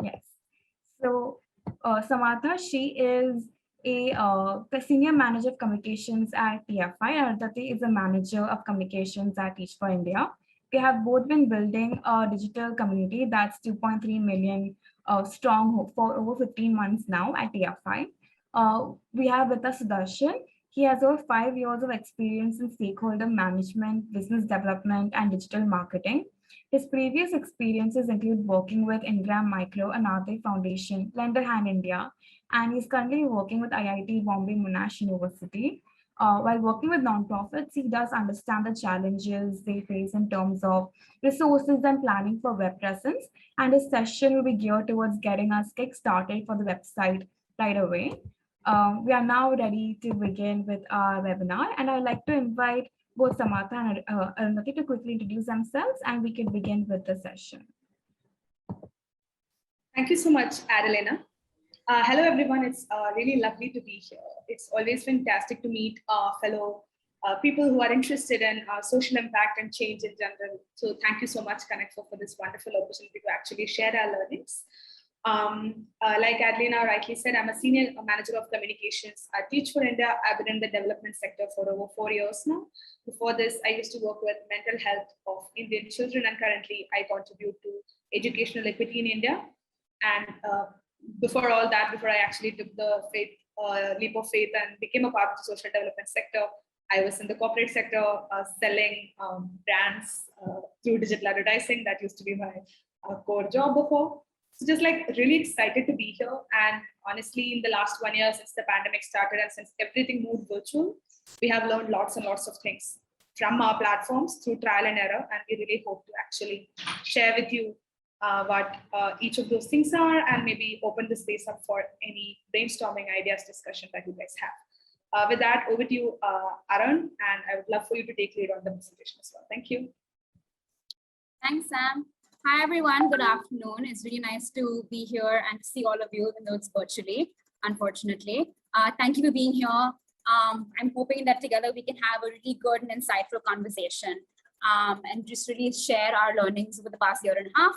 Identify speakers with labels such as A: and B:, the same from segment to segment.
A: Yes. So Samatha, she is a senior manager of communications at TFI, and Ardhati is a manager of communications at Teach for India. We have both been building a digital community that's 2.3 million strong for over 15 months now at TFI. We have with us Sudarshan. He has over 5 years of experience in stakeholder management, business development, and digital marketing. His previous experiences include working with Ingram Micro and Arte Foundation, Lender Hand India, and he's currently working with IIT Bombay Monash University. While working with nonprofits, he does understand the challenges they face in terms of resources and planning for web presence. And his session will be geared towards getting us kick-started for the website right away. We are now ready to begin with our webinar, and I'd like to invite both Samatha and Arundhati to quickly introduce themselves, and we can begin with the session.
B: Thank you so much, Adelina. Hello, everyone. It's really lovely to be here. It's always fantastic to meet fellow people who are interested in social impact and change in general. So thank you so much, ConnectFor, for this wonderful opportunity to actually share our learnings. Like Adelina rightly said, I'm a senior manager of communications at Teach for India. I've been in the development sector for over 4 years now. Before this, I used to work with mental health of Indian children, and currently I contribute to educational equity in India. And before all that, before I actually took the leap of faith and became a part of the social development sector, I was in the corporate sector selling brands through digital advertising. That used to be my core job before. So just like really excited to be here. And honestly, in the last 1 year since the pandemic started and since everything moved virtual, we have learned lots and lots of things from our platforms through trial and error. And we really hope to actually share with you what each of those things are, and maybe open the space up for any brainstorming ideas discussion that you guys have. With that, over to you, Arun, and I would love for you to take lead on the presentation as well. Thank you.
C: Thanks, Sam. Hi, everyone. Good afternoon. It's really nice to be here and to see all of you, even though it's virtually, unfortunately. Thank you for being here. I'm hoping that together we can have a really good and insightful conversation and just really share our learnings over the past year and a half.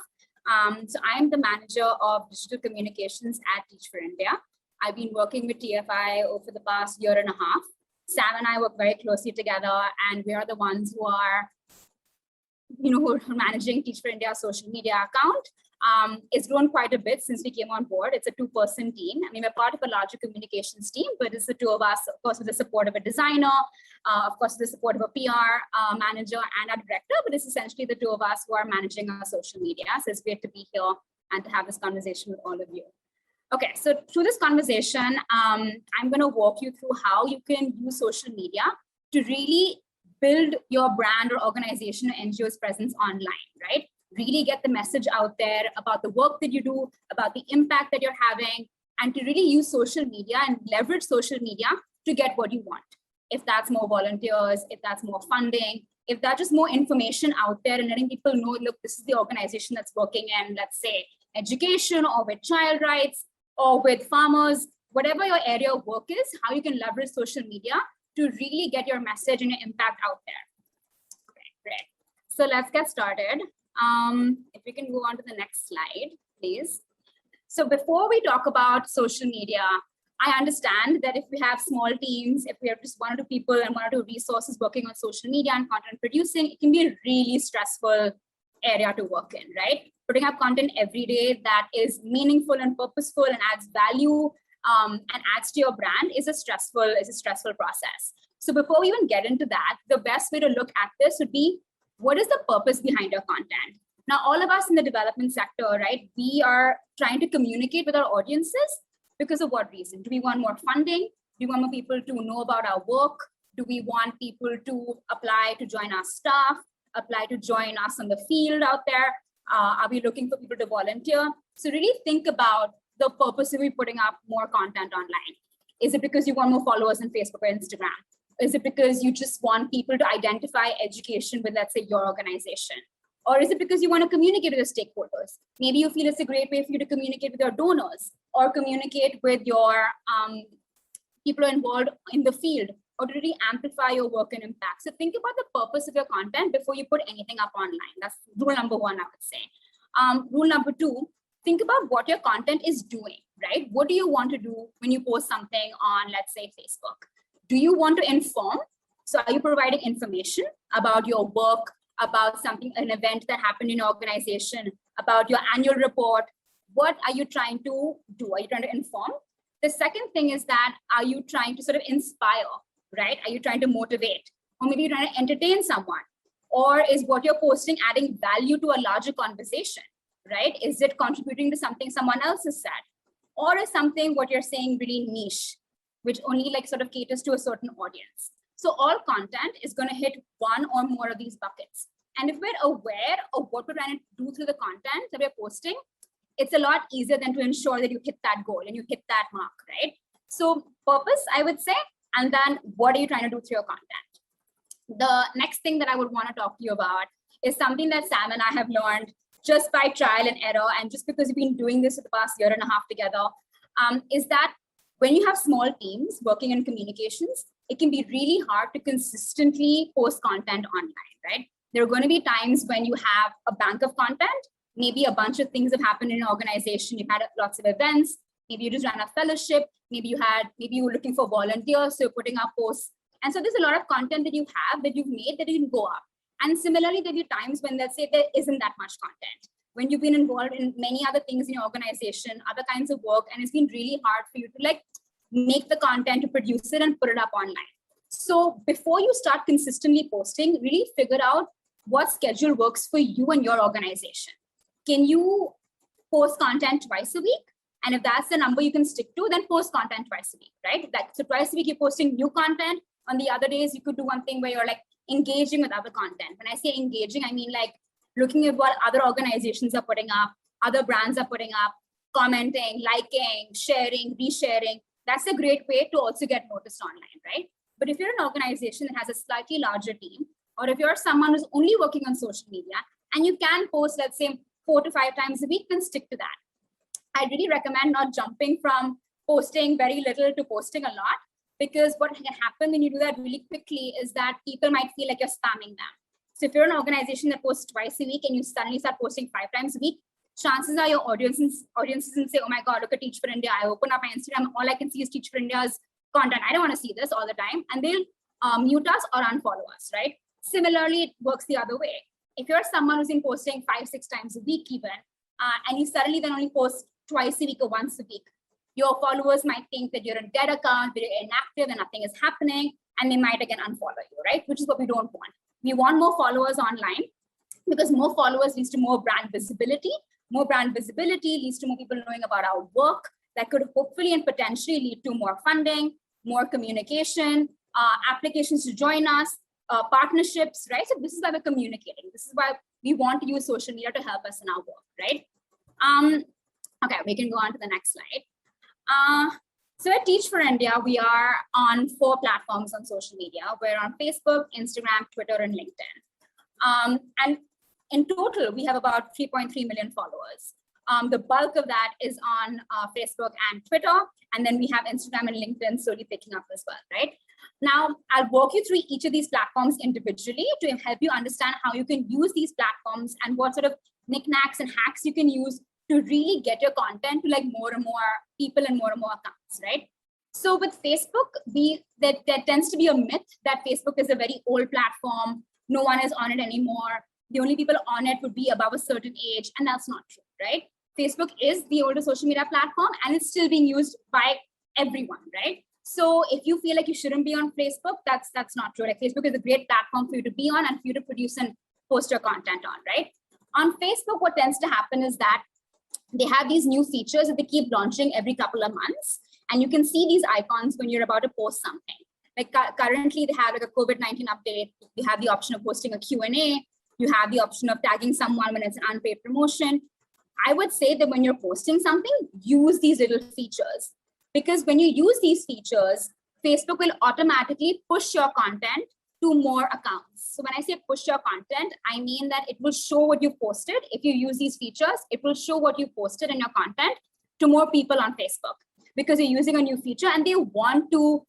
C: So I'm the manager of digital communications at Teach for India. I've been working with TFI over the past year and a half. Sam and I work very closely together, and we are the ones who are who are managing Teach for India social media account. It's grown quite a bit since we came on board. It's a 2-person team. I mean, we're part of a larger communications team, but it's the two of us, of course, with the support of a designer, of course, with the support of a PR manager and a director, but it's essentially the two of us who are managing our social media. So it's great to be here and to have this conversation with all of you. Okay, so through this conversation, I'm going to walk you through how you can use social media to really build your brand or organization or NGO's presence online, right? Really get the message out there about the work that you do, about the impact that you're having, and to really use social media and leverage social media to get what you want. If that's more volunteers, if that's more funding, if that's just more information out there and letting people know, look, this is the organization that's working in, let's say, education or with child rights or with farmers, whatever your area of work is, how you can leverage social media to really get your message and your impact out there. Okay, great. So let's get started. If we can go on to the next slide, please. So before we talk about social media, I understand that if we have small teams, if we have just 1 or 2 people and 1 or 2 resources working on social media and content producing, it can be a really stressful area to work in, right? Putting up content every day that is meaningful and purposeful and adds value and adds to your brand is a stressful process. So before we even get into that, the best way to look at this would be, what is the purpose behind your content? Now, all of us in the development sector, right, we are trying to communicate with our audiences because of what reason? Do we want more funding? Do we want more people to know about our work? Do we want people to apply to join our staff, apply to join us on the field out there? Are we looking for people to volunteer? So really think about the purpose of we putting up more content online. Is it because you want more followers on Facebook or Instagram? Is it because you just want people to identify education with, let's say, your organization? Or is it because you want to communicate with your stakeholders? Maybe you feel it's a great way for you to communicate with your donors or communicate with your people involved in the field, or to really amplify your work and impact. So think about the purpose of your content before you put anything up online. That's rule number 1, I would say. Rule number 2, think about what your content is doing, right? What do you want to do when you post something on, let's say, Facebook? Do you want to inform? So are you providing information about your work, about something, an event that happened in your organization, about your annual report? What are you trying to do? Are you trying to inform? The second thing is that, are you trying to sort of inspire, right? Are you trying to motivate? Or maybe you're trying to entertain someone? Or is what you're posting adding value to a larger conversation, right? Is it contributing to something someone else has said? Or is something what you're saying really niche, which only like sort of caters to a certain audience? So all content is going to hit one or more of these buckets. And if we're aware of what we're trying to do through the content that we're posting, it's a lot easier than to ensure that you hit that goal and you hit that mark, right? So purpose, I would say, and then what are you trying to do through your content? The next thing that I would want to talk to you about is something that Sam and I have learned just by trial and error, and just because we've been doing this for the past year and a half together, is that when you have small teams working in communications, it can be really hard to consistently post content online, right? There are going to be times when you have a bank of content, maybe a bunch of things have happened in an organization, you've had lots of events, maybe you just ran a fellowship, maybe you were looking for volunteers, so you're putting up posts. And so there's a lot of content that you have that you've made that didn't go up. And similarly, there'll be times when, let's say, there isn't that much content, when you've been involved in many other things in your organization, other kinds of work, and it's been really hard for you to like make the content, to produce it and put it up online. So before you start consistently posting, really figure out what schedule works for you and your organization. Can you post content twice a week? And if that's the number you can stick to, then post content twice a week, right? So twice a week, you're posting new content. On the other days, you could do one thing where you're like engaging with other content. When I say engaging, I mean like looking at what other organizations are putting up, other brands are putting up, commenting, liking, sharing, resharing. That's a great way to also get noticed online, right? But if you're an organization that has a slightly larger team, or if you're someone who's only working on social media and you can post, let's say, 4 to 5 times a week, then stick to that. I really recommend not jumping from posting very little to posting a lot, because what can happen when you do that really quickly is that people might feel like you're spamming them. So if you're an organization that posts twice a week and you suddenly start posting 5 times a week, chances are your audiences will say, oh my God, look at Teach for India. I open up my Instagram, all I can see is Teach for India's content. I don't want to see this all the time. And they'll mute us or unfollow us, right? Similarly, it works the other way. If you're someone who's been posting 5, 6 times a week even, and you suddenly then only post twice a week or once a week, your followers might think that you're a dead account, that you're inactive and nothing is happening, and they might again unfollow you, right? Which is what we don't want. We want more followers online, because more followers leads to more brand visibility. More brand visibility leads to more people knowing about our work. That could hopefully and potentially lead to more funding, more communication, applications to join us, partnerships, right? So this is why we're communicating. This is why we want to use social media to help us in our work, right? Okay, we can go on to the next slide. So at Teach for India, we are on 4 platforms on social media. We're on Facebook, Instagram, Twitter, and LinkedIn. And in total, we have about 3.3 million followers. The bulk of that is on Facebook and Twitter. And then we have Instagram and LinkedIn slowly picking up as well, right? Now, I'll walk you through each of these platforms individually to help you understand how you can use these platforms and what sort of knickknacks and hacks you can use to really get your content to like more and more people and more accounts, right? So with Facebook, there tends to be a myth that Facebook is a very old platform. No one is on it anymore. The only people on it would be above a certain age, and that's not true, right? Facebook is the oldest social media platform, and it's still being used by everyone, right? So if you feel like you shouldn't be on Facebook, that's not true. Like Facebook is a great platform for you to be on and for you to produce and post your content on, right? On Facebook, what tends to happen is that they have these new features that they keep launching every couple of months. And you can see these icons when you're about to post something. Like currently they have like a COVID-19 update. You have the option of posting a Q&A. You have the option of tagging someone when it's an unpaid promotion. I would say that when you're posting something, use these little features. Because when you use these features, Facebook will automatically push your content to more accounts. So when I say push your content, I mean that it will show what you posted. If you use these features, it will show what you posted in your content to more people on Facebook, because you're using a new feature and they want to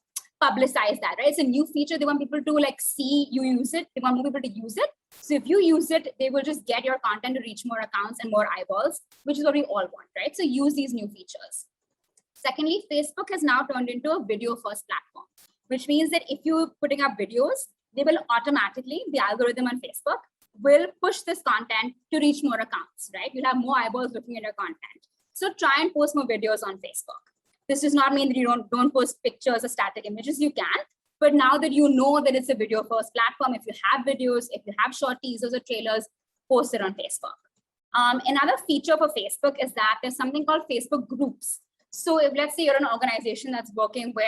C: publicize that, right? It's a new feature. They want people to like see you use it. They want more people to use it. So if you use it, they will just get your content to reach more accounts and more eyeballs, which is what we all want, right? So use these new features. Secondly, Facebook has now turned into a video first platform, which means that if you're putting up videos, they will automatically, the algorithm on Facebook will push this content to reach more accounts, right? You'll have more eyeballs looking at your content. So try and post more videos on Facebook. This does not mean that you don't post pictures or static images, you can. But now that you know that it's a video first platform, if you have videos, if you have short teasers or trailers, post it on Facebook. Another feature for Facebook is that there's something called Facebook groups. So if let's say you're an organization that's working with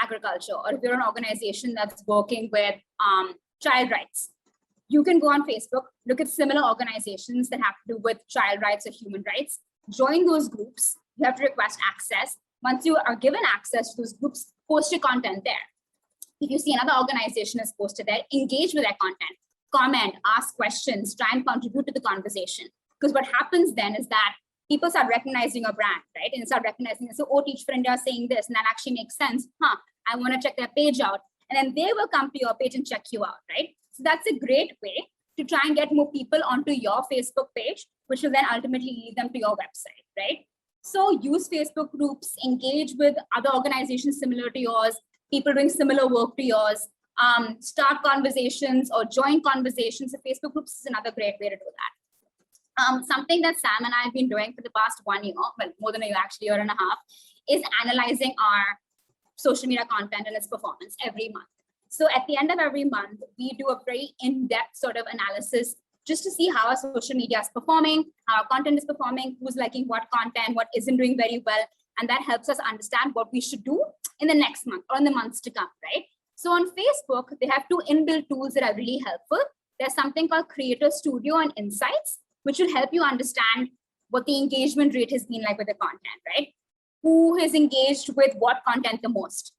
C: agriculture, or if you're an organization that's working with child rights, you can go on Facebook, look at similar organizations that have to do with child rights or human rights, join those groups. You have to request access. Once you are given access to those groups, post your content there. If you see another organization has posted there, engage with their content, comment, ask questions, try and contribute to the conversation. Because what happens then is that people start recognizing your brand, right? And start recognizing, so, oh, Teach for India is saying this, and that actually makes sense. I want to check their page out. And then they will come to your page and check you out, right? So that's a great way to try and get more people onto your Facebook page, which will then ultimately lead them to your website, right? So use Facebook groups, engage with other organizations similar to yours, people doing similar work to yours, start conversations or join conversations. So Facebook groups is another great way to do that. Something that Sam and I have been doing for the past 1 year, well, more than a year, actually, year and a half, is analyzing our social media content and its performance every month. So at the end of every month, we do a very in-depth sort of analysis just to see how our social media is performing, how our content is performing, who's liking what content, what isn't doing very well. And that helps us understand what we should do in the next month or in the months to come, right? So on Facebook, they have 2 inbuilt tools that are really helpful. There's something called Creator Studio and Insights, which will help you understand what the engagement rate has been like with the content, right? Who has engaged with what content the most?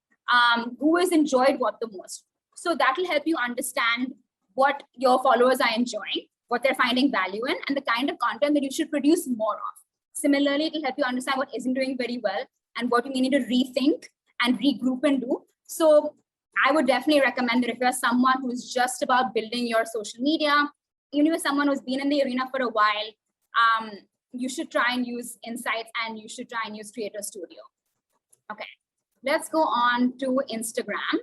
C: Who has enjoyed what the most? So that will help you understand what your followers are enjoying, what they're finding value in, and the kind of content that you should produce more of. Similarly, it will help you understand what isn't doing very well and what you may need to rethink and regroup and do. So I would definitely recommend that if you're someone who's just about building your social media, even if you're someone who's been in the arena for a while, you should try and use Insights and you should try and use Creator Studio. Okay, let's go on to Instagram.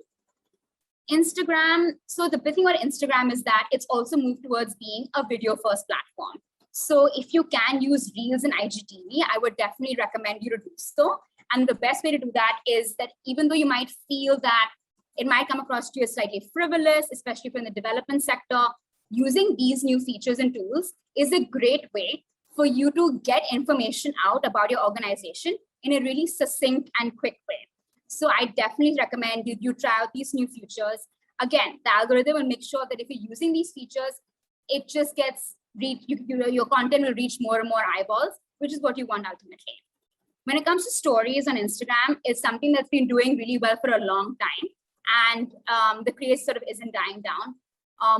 C: So the big thing about Instagram is that it's also moved towards being a video first platform. So if you can use Reels and IGTV, I would definitely recommend you to do so. And the best way to do that is that even though you might feel that it might come across to you as slightly frivolous, especially if you're in the development sector, using these new features and tools is a great way for you to get information out about your organization in a really succinct and quick way. So I definitely recommend you try out these new features. Again, the algorithm will make sure that if you're using these features, it just gets your content will reach more and more eyeballs, which is what you want ultimately. When it comes to stories on Instagram, it's something that's been doing really well for a long time. And the craze sort of isn't dying down.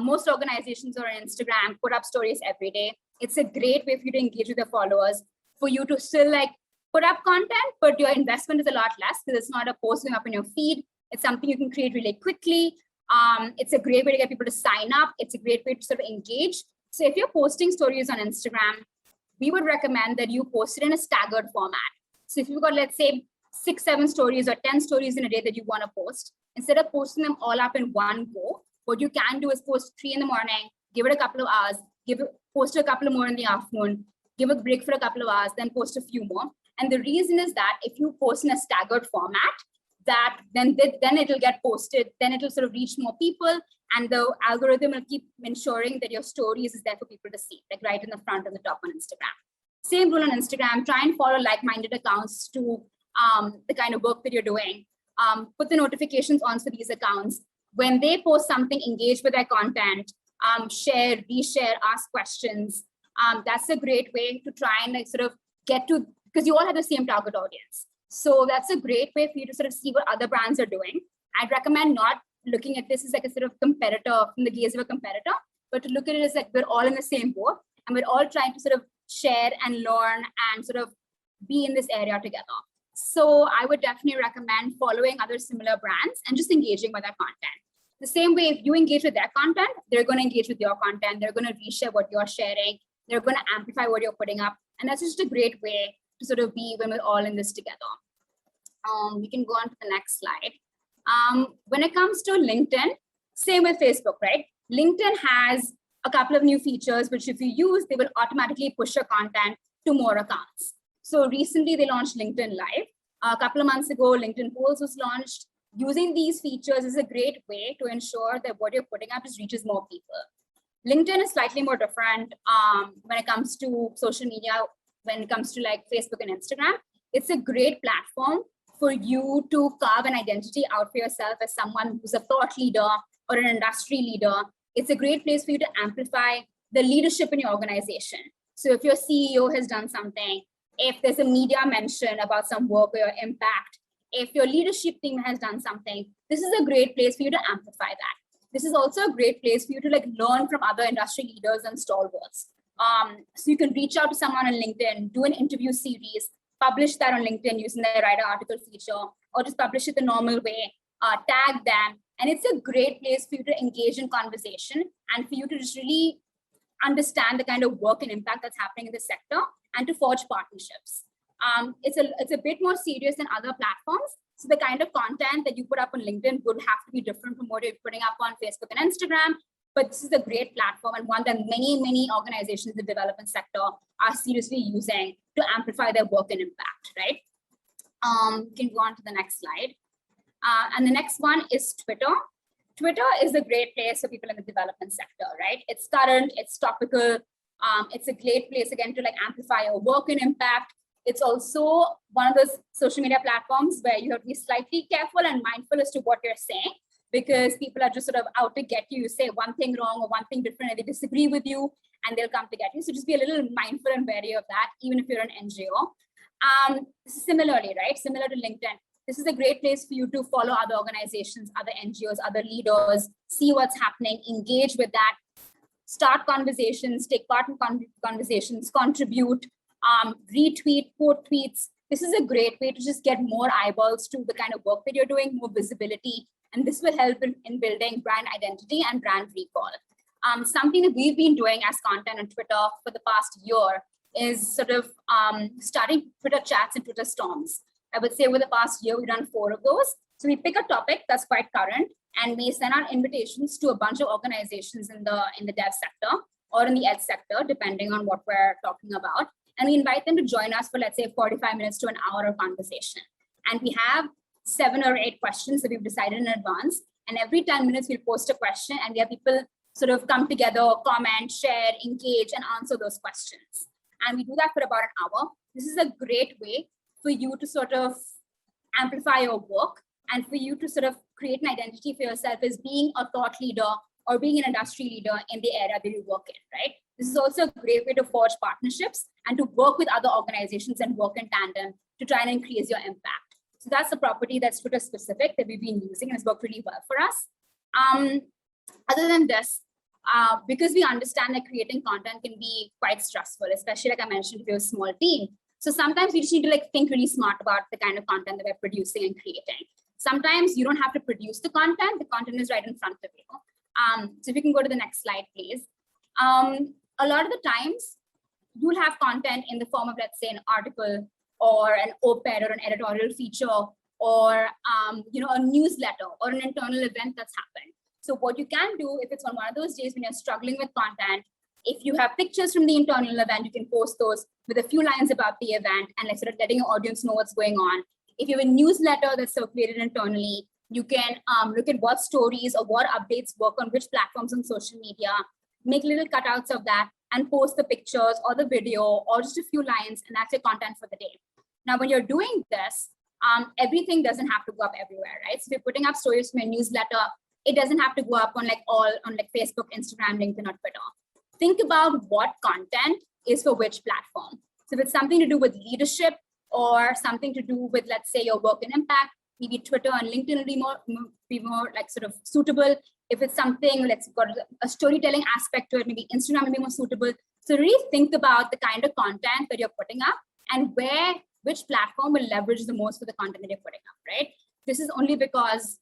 C: Most organizations on Instagram put up stories every day. It's a great way for you to engage with your followers, for you to still like put up content, but your investment is a lot less because it's not a post going up in your feed. It's something you can create really quickly. It's a great way to get people to sign up. It's a great way to sort of engage. So if you're posting stories on Instagram, we would recommend that you post it in a staggered format. So if you've got, let's say, 6, 7 stories or 10 stories in a day that you want to post, instead of posting them all up in one go, what you can do is post 3 in the morning, give it a couple of hours, post a couple more in the afternoon, give a break for a couple of hours, then post a few more. And the reason is that if you post in a staggered format, that then it'll get posted, then it'll sort of reach more people, and the algorithm will keep ensuring that your stories is there for people to see, like right in the front and the top on Instagram. Same rule on Instagram, try and follow like-minded accounts to the kind of work that you're doing. Put the notifications on for these accounts. When they post something, engage with their content, share, reshare, ask questions. That's a great way to try and like sort of get to, because you all have the same target audience. So that's a great way for you to sort of see what other brands are doing. I'd recommend not looking at this as like a sort of competitor from the gaze of a competitor, but to look at it as like we're all in the same boat and we're all trying to sort of share and learn and sort of be in this area together. So I would definitely recommend following other similar brands and just engaging with their content. The same way, if you engage with their content, they're going to engage with your content. They're going to reshare what you're sharing. They're going to amplify what you're putting up. And that's just a great way to sort of be when we're all in this together. We can go on to the next slide. When it comes to LinkedIn, same with Facebook, right? LinkedIn has a couple of new features, which if you use, they will automatically push your content to more accounts. So recently they launched LinkedIn Live. A couple of months ago, LinkedIn Polls was launched. Using these features is a great way to ensure that what you're putting up just reaches more people. LinkedIn is slightly more different when it comes to social media, when it comes to like Facebook and Instagram. It's a great platform for you to carve an identity out for yourself as someone who's a thought leader or an industry leader. It's a great place for you to amplify the leadership in your organization. So if your CEO has done something, if there's a media mention about some work or your impact, if your leadership team has done something, this is a great place for you to amplify that. This is also a great place for you to like learn from other industry leaders and stalwarts. So you can reach out to someone on LinkedIn, do an interview series, publish that on LinkedIn using the write an article feature, or just publish it the normal way, tag them. And it's a great place for you to engage in conversation and for you to just really understand the kind of work and impact that's happening in the sector and to forge partnerships. It's a bit more serious than other platforms. So the kind of content that you put up on LinkedIn would have to be different from what you're putting up on Facebook and Instagram. But this is a great platform and one that many organizations in the development sector are seriously using to amplify their work and impact, right? We can go on to the next slide. And the next one is Twitter. Twitter is a great place for people in the development sector, right? It's current, it's topical. It's a great place again to like amplify your work and impact. It's also one of those social media platforms where you have to be slightly careful and mindful as to what you're saying, because people are just sort of out to get you. You say one thing wrong or one thing different and they disagree with you and they'll come to get you. So just be a little mindful and wary of that, even if you're an NGO. Similarly, right? Similar to LinkedIn, this is a great place for you to follow other organizations, other NGOs, other leaders, see what's happening, engage with that, start conversations, take part in conversations, contribute, retweet, quote tweets. This is a great way to just get more eyeballs to the kind of work that you're doing, more visibility, and this will help in building brand identity and brand recall. Something that we've been doing as content on Twitter for the past year is sort of starting Twitter chats and Twitter storms. I would say over the past year, we've done 4 of those. So we pick a topic that's quite current and we send out invitations to a bunch of organizations in the dev sector or in the ed sector, depending on what we're talking about. And we invite them to join us for, let's say, 45 minutes to an hour of conversation. And we have 7 or 8 questions that we've decided in advance. And every 10 minutes, we'll post a question and we have people sort of come together, comment, share, engage, and answer those questions. And we do that for about an hour. This is a great way for you to sort of amplify your work and for you to sort of create an identity for yourself as being a thought leader or being an industry leader in the area that you work in, right? This is also a great way to forge partnerships and to work with other organizations and work in tandem to try and increase your impact. So that's the property that's Twitter specific that we've been using and it's worked really well for us. Other than this, because we understand that creating content can be quite stressful, especially like I mentioned, if you're a small team. So sometimes we just need to like think really smart about the kind of content that we're producing and creating. Sometimes you don't have to produce the content is right in front of you. So if you can go to the next slide, please. A lot of the times you'll have content in the form of, let's say, an article or an op-ed or an editorial feature or a newsletter or an internal event that's happened. So what you can do if it's on one of those days when you're struggling with content, if you have pictures from the internal event, you can post those with a few lines about the event and like sort of letting your audience know what's going on. If you have a newsletter that's circulated internally, you can look at what stories or what updates work on which platforms on social media, make little cutouts of that and post the pictures or the video or just a few lines, and that's your content for the day. Now, when you're doing this, everything doesn't have to go up everywhere, right? So if you're putting up stories from your newsletter, it doesn't have to go up on Facebook, Instagram, LinkedIn, or Twitter. Think about what content is for which platform. So if it's something to do with leadership or something to do with, let's say, your work and impact, maybe Twitter and LinkedIn will be more like sort of suitable. If it's something, let's got a storytelling aspect to it, maybe Instagram will be more suitable. So really think about the kind of content that you're putting up and where which platform will leverage the most for the content that you're putting up, right? This is only because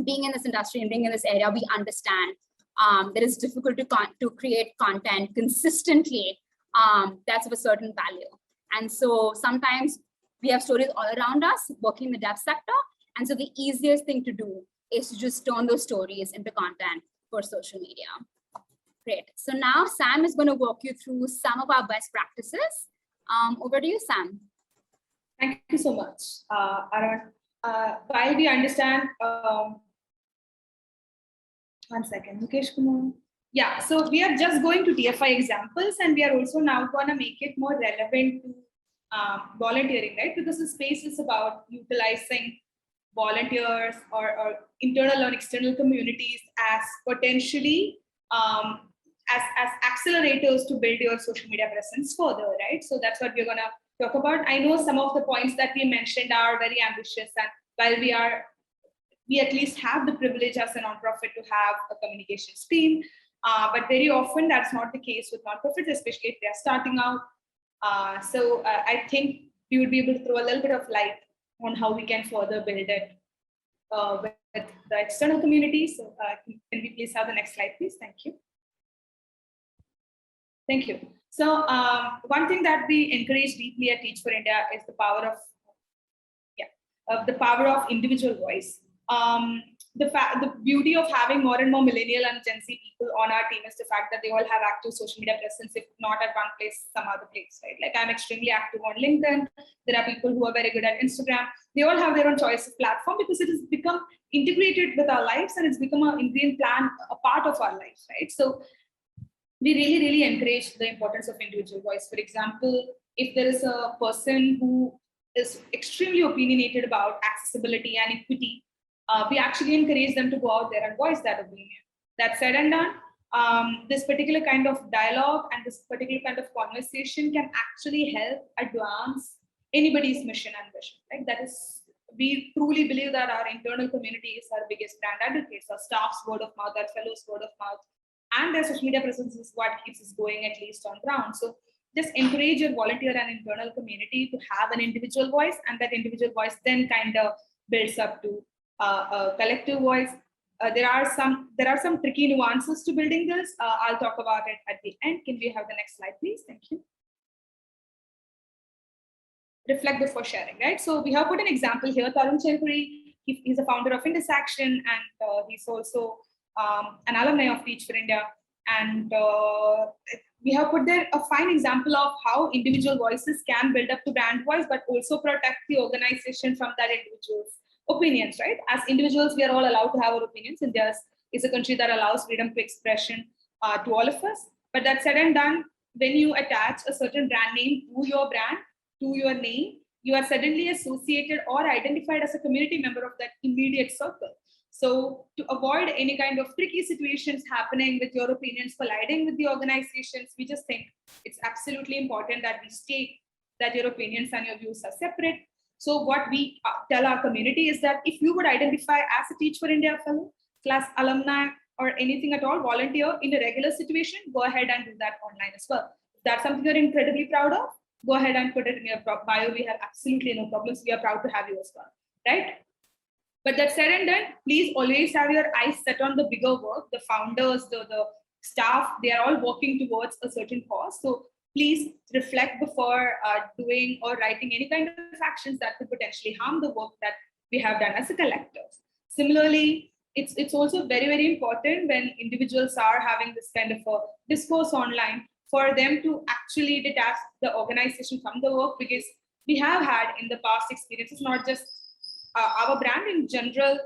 C: being in this industry and being in this area, we understand that it's difficult to create content consistently that's of a certain value. And so sometimes we have stories all around us working in the dev sector. And so the easiest thing to do is to just turn those stories into content for social media. Great. So now Sam is going to walk you through some of our best practices. Over to you, Sam.
B: Thank you so much, Arun. While we understand, one second, Mukesh Kumar. Yeah, so we are just going to TFI examples, and we are also now going to make it more relevant to volunteering, right? Because the space is about utilizing volunteers or internal or external communities as potentially as accelerators to build your social media presence further, right? So that's what we're going to talk about. I know some of the points that we mentioned are very ambitious, and while we at least have the privilege as a nonprofit to have a communications team, but very often that's not the case with nonprofits, especially if they're starting out. So I think we would be able to throw a little bit of light on how we can further build it with the external community. So can we please have the next slide, please? Thank you. Thank you. So one thing that we encourage deeply at Teach for India is the power of individual voice. The beauty of having more and more millennial and Gen Z people on our team is the fact that they all have active social media presence, if not at one place, some other place, right? Like I'm extremely active on LinkedIn. There are people who are very good at Instagram. They all have their own choice of platform because it has become integrated with our lives and it's become an ingrained plan, a part of our lives, right? So we really, really encourage the importance of individual voice. For example, if there is a person who is extremely opinionated about accessibility and equity, we actually encourage them to go out there and voice that opinion. That said and done, this particular kind of dialogue and this particular kind of conversation can actually help advance anybody's mission and vision. Right? That is, we truly believe that our internal community is our biggest brand advocates. Our staff's word of mouth, our fellows' word of mouth, and their social media presence is what keeps us going, at least on ground. So just encourage your volunteer and internal community to have an individual voice, and that individual voice then kind of builds up to a collective voice. There are some tricky nuances to building this. I'll talk about it at the end. Can we have the next slide, please? Thank you. Reflect before sharing, right? So we have put an example here. Tarun Chenpuri, he's a founder of Indus Action, and he's also an alumni of Teach for India. And we have put there a fine example of how individual voices can build up to brand voice, but also protect the organization from that individual's opinions, right? As individuals, we are all allowed to have our opinions. India is a country that allows freedom to expression to all of us. But that said and done, when you attach a certain brand name to your brand, to your name, you are suddenly associated or identified as a community member of that immediate circle. So to avoid any kind of tricky situations happening with your opinions colliding with the organizations, we just think it's absolutely important that we state that your opinions and your views are separate. So what we tell our community is that if you would identify as a Teach for India fellow, class alumni, or anything at all, volunteer in a regular situation, go ahead and do that online as well. If that's something you're incredibly proud of, go ahead and put it in your bio. We have absolutely no problems. We are proud to have you as well, right? But that said and done, please always have your eyes set on the bigger work. The founders, the staff, they are all working towards a certain cause. So please reflect before doing or writing any kind of actions that could potentially harm the work that we have done as a collective. Similarly, it's also very, very important when individuals are having this kind of a discourse online for them to actually detach the organization from the work, because we have had in the past experiences, not just our brand in general.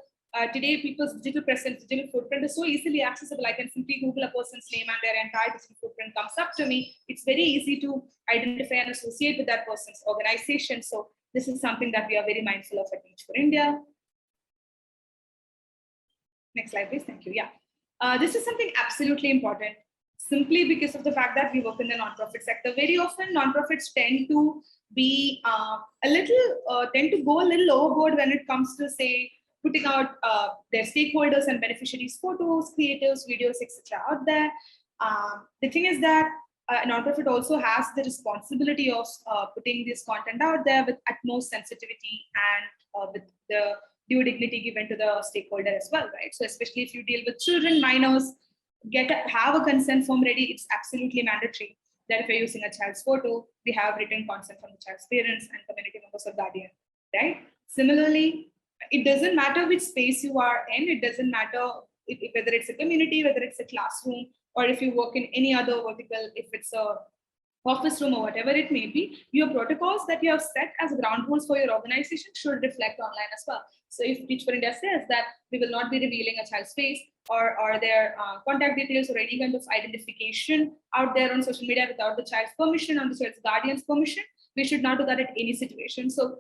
B: Today, people's digital presence, digital footprint is so easily accessible. I can simply Google a person's name and their entire digital footprint comes up to me. It's very easy to identify and associate with that person's organization. So this is something that we are very mindful of at Teach for India. Next slide, please. Thank you. Yeah, this is something absolutely important, simply because of the fact that we work in the nonprofit sector. Very often, nonprofits tend to be tend to go a little overboard when it comes to, say, putting out their stakeholders and beneficiaries' photos, creators, videos, etc. out there. The thing is that a nonprofit also has the responsibility of putting this content out there with utmost sensitivity and with the due dignity given to the stakeholder as well, right? So especially if you deal with children, minors, have a consent form ready. It's absolutely mandatory that if you're using a child's photo, we have written consent from the child's parents and community members or guardian, right? Similarly, it doesn't matter which space you are in. It doesn't matter whether it's a community, whether it's a classroom, or if you work in any other vertical, if it's a office room or whatever it may be, your protocols that you have set as ground rules for your organization should reflect online as well. So if Teach for India says that we will not be revealing a child's face or their contact details or any kind of identification out there on social media without the child's permission or the child's guardian's permission, we should not do that at any situation. So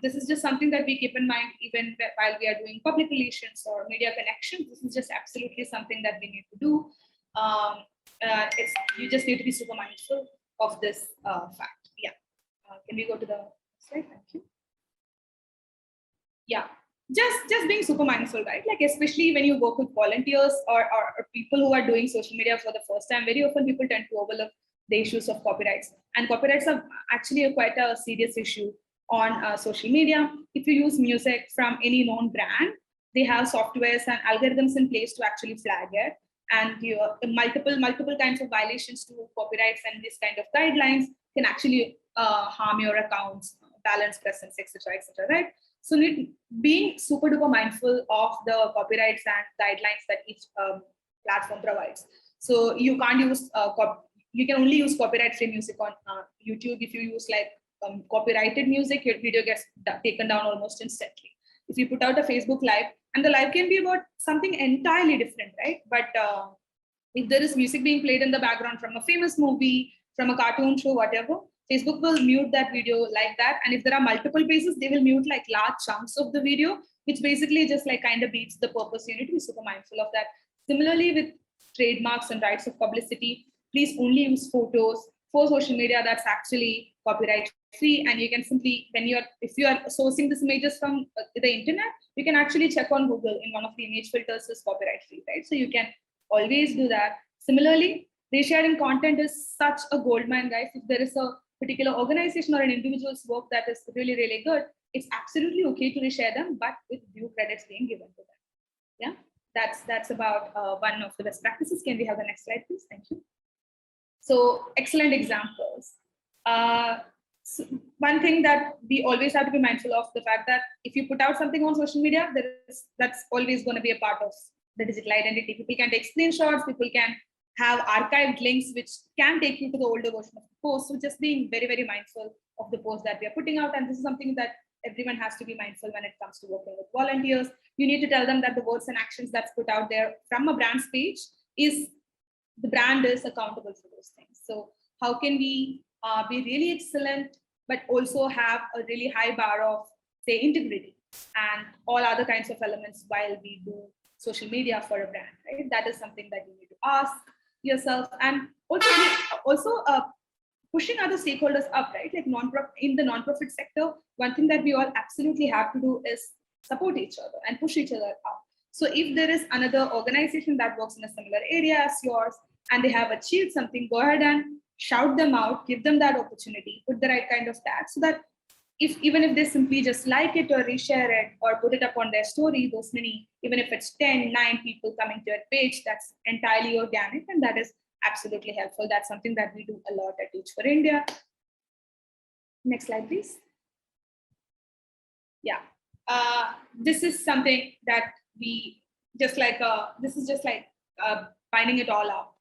B: this is just something that we keep in mind even while we are doing public relations or media connections. This is just absolutely something that we need to do. You just need to be super mindful of this fact. Yeah. Can we go to the slide? Thank you. Yeah. Just being super mindful, right? Like especially when you work with volunteers or people who are doing social media for the first time, very often people tend to overlook the issues of copyrights. And copyrights are actually quite a serious issue on social media. If you use music from any known brand, they have softwares and algorithms in place to actually flag it. And multiple kinds of violations to copyrights and this kind of guidelines can actually harm your accounts, balance presence, etc., right? So being super duper mindful of the copyrights and guidelines that each platform provides. So you can't use you can only use copyright-free music on YouTube. If you use like copyrighted music, your video gets taken down almost instantly. If you put out a Facebook Live, and the live can be about something entirely different, right? But if there is music being played in the background from a famous movie, from a cartoon show, whatever, Facebook will mute that video like that. And if there are multiple pages, they will mute like large chunks of the video, which basically just like kind of beats the purpose. You need to be super mindful of that. Similarly, with trademarks and rights of publicity, please only use photos for social media that's actually copyright free. And you can simply, if you are sourcing these images from the internet, you can actually check on Google in one of the image filters is copyright free, right? So you can always do that. Similarly, resharing content is such a goldmine, guys. If there is a particular organization or an individual's work that is really, really good, it's absolutely okay to reshare them, but with due credits being given to them. Yeah, that's about one of the best practices. Can we have the next slide, please? Thank you. So excellent examples. So one thing that we always have to be mindful of the fact that if you put out something on social media, that's always going to be a part of the digital identity. People can take screenshots, people can have archived links, which can take you to the older version of the post. So just being very, very mindful of the post that we are putting out. And this is something that everyone has to be mindful when it comes to working with volunteers. You need to tell them that the words and actions that's put out there from a brand's page is the brand is accountable for those things. So how can we be really excellent, but also have a really high bar of, say, integrity and all other kinds of elements while we do social media for a brand, right? That is something that you need to ask yourself. And also pushing other stakeholders up, right? Like in the nonprofit sector, one thing that we all absolutely have to do is support each other and push each other up. So if there is another organization that works in a similar area as yours and they have achieved something, go ahead and shout them out, give them that opportunity, put the right kind of tag so that even if they simply just like it or reshare it or put it up on their story, those many, even if it's 10, 9 people coming to your page, that's entirely organic and that is absolutely helpful. That's something that we do a lot at Teach for India. Next slide, please. Yeah, this is something that we just like, this is just like finding it all out.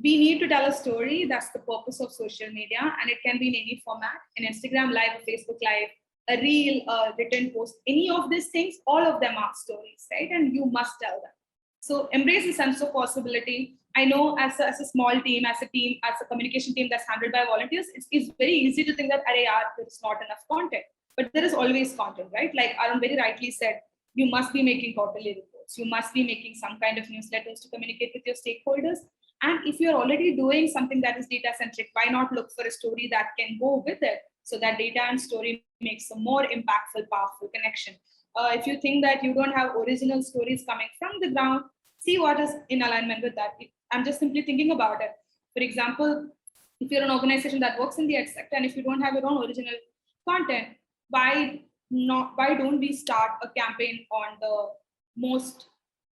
B: We need to tell a story. That's the purpose of social media, and it can be in any format, an Instagram Live, a Facebook Live, a reel, a written post, any of these things, all of them are stories, right? And you must tell them. So embrace the sense of possibility. I know as a small team, as a communication team that's handled by volunteers, it's very easy to think that there is not enough content, but there is always content, right? Like Arun very rightly said, you must be making quarterly reports. You must be making some kind of newsletters to communicate with your stakeholders. And if you're already doing something that is data-centric, why not look for a story that can go with it so that data and story makes a more impactful, powerful connection. If you think that you don't have original stories coming from the ground, see what is in alignment with that. I'm just simply thinking about it. For example, if you're an organization that works in the ed sector, and if you don't have your own original content, why don't we start a campaign on the most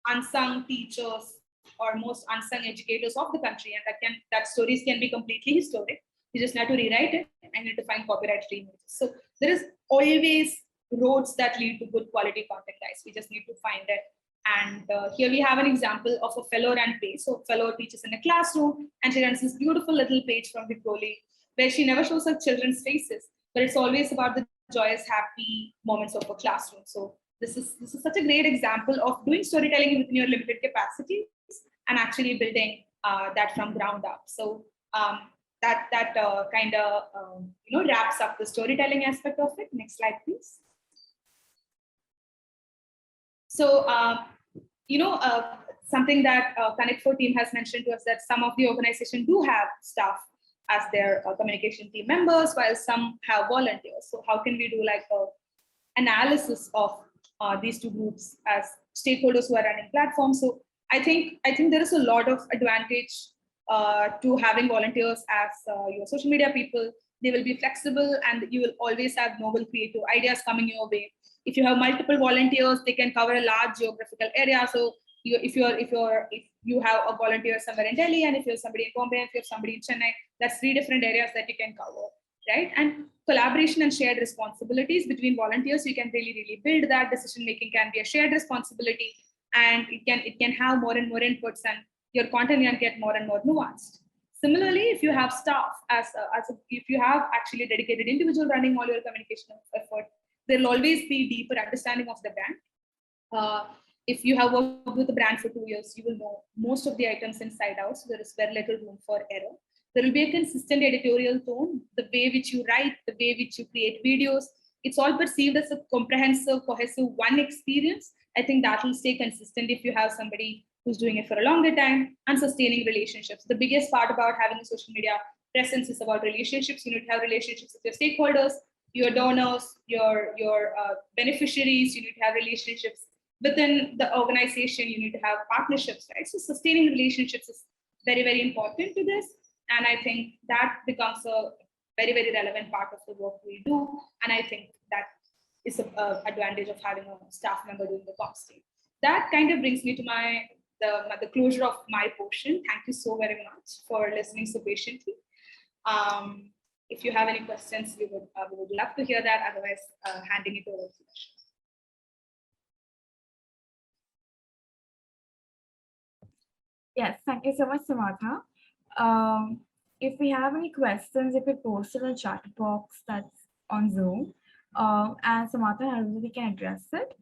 B: unsung teachers or most unsung educators of the country, and that stories can be completely historic. You just have to rewrite it and need to find copyright-free images. So there is always roads that lead to good quality content, guys. We just need to find it. And here we have an example of a fellow run page. So fellow teaches in a classroom, and she runs this beautiful little page from Vikroli, where she never shows her children's faces, but it's always about the joyous, happy moments of a classroom. So this is such a great example of doing storytelling within your limited capacities and actually building that from ground up. So that kind of wraps up the storytelling aspect of it. Next slide, please. So something that ConnectFor team has mentioned to us, that some of the organizations do have staff as their communication team members, while some have volunteers. So how can we do like a analysis of these two groups as stakeholders who are running platforms? So I think there is a lot of advantage to having volunteers as your social media people. They will be flexible, and you will always have novel creative ideas coming your way. If you have multiple volunteers, they can cover a large geographical area. So if you have a volunteer somewhere in Delhi, and if you're somebody in Bombay, and if you're somebody in Chennai, that's 3 different areas that you can cover, right? And collaboration and shared responsibilities between volunteers, you can really build that. Decision making can be a shared responsibility, and it can have more and more inputs, and your content can get more and more nuanced. Similarly, if you have staff, if you have actually a dedicated individual running all your communication effort, there will always be deeper understanding of the brand. If you have worked with the brand for 2 years, you will know most of the items inside out, so there is very little room for error. There will be a consistent editorial tone, the way which you write, the way which you create videos. It's all perceived as a comprehensive, cohesive one experience. I think that will stay consistent if you have somebody who's doing it for a longer time, and sustaining relationships. The biggest part about having a social media presence is about relationships. You need to have relationships with your stakeholders, your donors, your beneficiaries. You need to have relationships within the organization. You need to have partnerships, right? So sustaining relationships is very important to this. And I think that becomes a very relevant part of the work we do. And I think that is an advantage of having a staff member doing the costing. That kind of brings me to the closure of my portion. Thank you so very much for listening so patiently. If you have any questions, we would love to hear that. Otherwise, handing it over to Darshan.
A: Yes, thank you so much, Samatha. If we have any questions, you could post it in the chat box that's on Zoom, and Samatha and Arundhati can address it.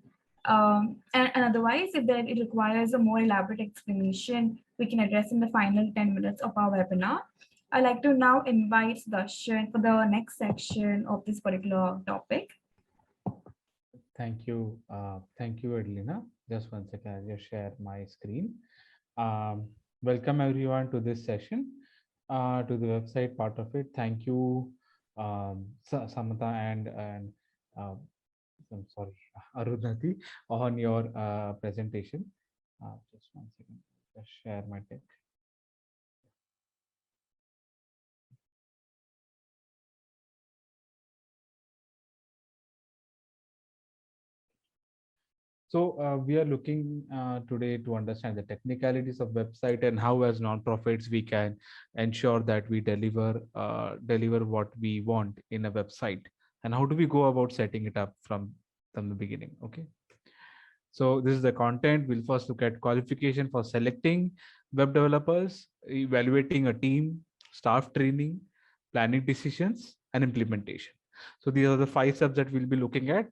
A: And otherwise, if it requires a more elaborate explanation, we can address in the final 10 minutes of our webinar. I'd like to now invite Darshan for the next section of this particular topic.
D: Thank you, Adelina. Just one second, I'll just share my screen. Welcome everyone to this session, to the website part of it. Thank you, Samatha and I'm sorry, Arundhati, on your presentation. Just one second, just share my deck. So we are looking today to understand the technicalities of website and how, as nonprofits, we can ensure that we deliver what we want in a website, and how do we go about setting it up from the beginning. Okay. So this is the content. We'll first look at qualification for selecting web developers, evaluating a team, staff training, planning decisions, and implementation. So these are the 5 steps that we'll be looking at.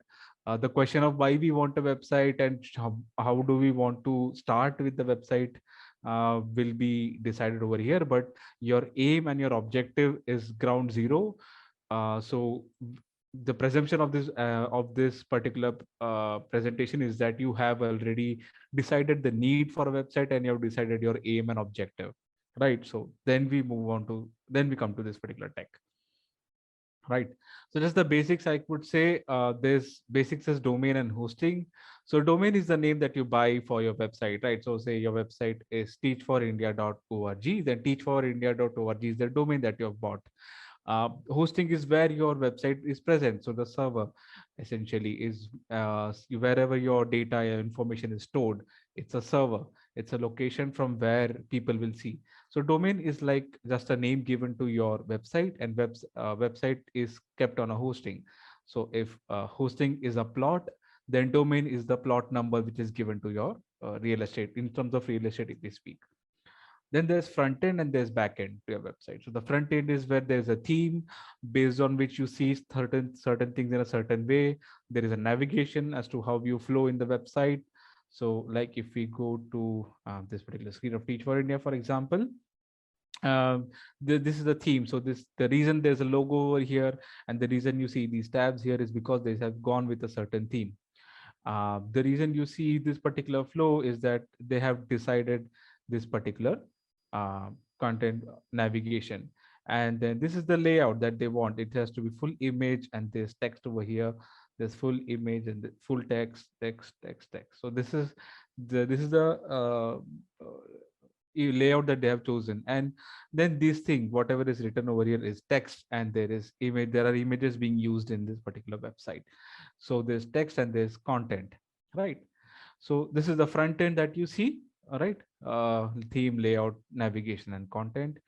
D: The question of why we want a website and how do we want to start with the website will be decided over here, but your aim and your objective is ground zero. So the presumption of this particular presentation is that you have already decided the need for a website and you have decided your aim and objective, right? So then we come to this particular tech. right? So just the basics, I would say. There's basics as domain and hosting. So domain is the name that you buy for your website, right? So say your website is teachforindia.org, then teachforindia.org is the domain that you have bought. Hosting is where your website is present. So the server essentially is wherever your data or information is stored. It's a server. It's a location from where people will see. So domain is like just a name given to your website, and website is kept on a hosting. So if hosting is a plot, then domain is the plot number which is given to your real estate, in terms of real estate if we speak. Then there's front end and there's back end to your website. So the front end is where there's a theme based on which you see certain things in a certain way. There is a navigation as to how you flow in the website. So like if we go to this particular screen of Teach for India, for example, this is the theme. So the reason there's a logo over here and the reason you see these tabs here is because they have gone with a certain theme. The reason you see this particular flow is that they have decided this particular uh, content navigation. And then this is the layout that they want. It has to be full image, and there's text over here. There's full image and the full text. So this is the layout that they have chosen. And then this thing, whatever is written over here, is text, and there are images being used in this particular website. So there's text and there's content, right? So this is the front end that you see, all right? Theme, layout, navigation, and content.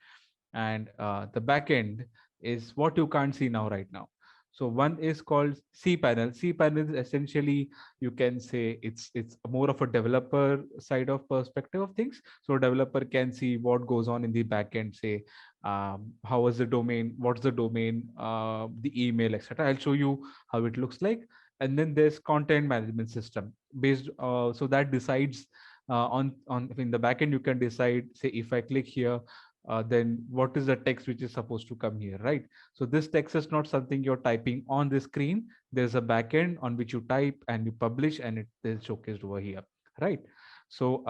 D: And the back end is what you can't see now right now. So one is called Cpanel. Cpanel is essentially, you can say, it's more of a developer side of perspective of things. So a developer can see what goes on in the backend, say how is the domain, what's the domain, the email, etc. I'll show you how it looks like. And then there's content management system based. So that decides on in the backend. You can decide, say, if I click here, then what is the text which is supposed to come here, right? So this text is not something you're typing on the screen. There's a backend on which you type and you publish, and it is showcased over here, right? So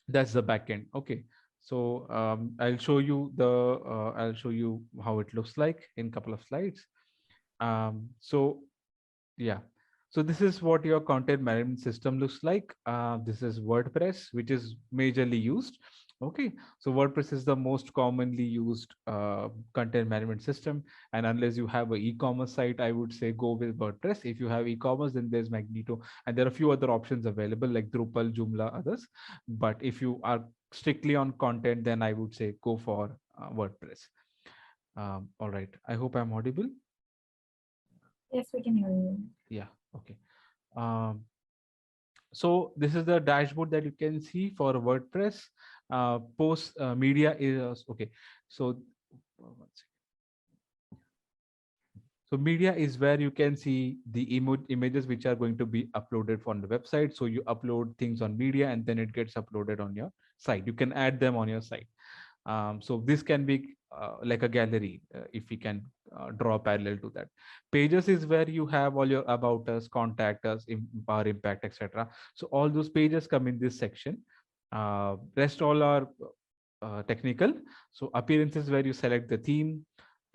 D: that's the backend. Okay. So I'll show you how it looks like in a couple of slides. So yeah. So this is what your content management system looks like. This is WordPress, which is majorly used. Okay. So WordPress is the most commonly used content management system. And unless you have an e-commerce site, I would say go with WordPress. If you have e-commerce, then there's Magneto. And there are a few other options available like Drupal, Joomla, others. But if you are strictly on content, then I would say go for WordPress. All right. I hope I'm audible.
A: Yes, we can hear you.
D: Yeah. Okay. So this is the dashboard that you can see for WordPress. Post media is okay. So one second. So media is where you can see the images which are going to be uploaded on the website. So you upload things on media and then it gets uploaded on your site. You can add them on your site. So this can be like a gallery, if we can draw a parallel to that. Pages is where you have all your about us, contact us, our impact, etc. So all those pages come in this section. Rest all are technical. So appearance is where you select the theme.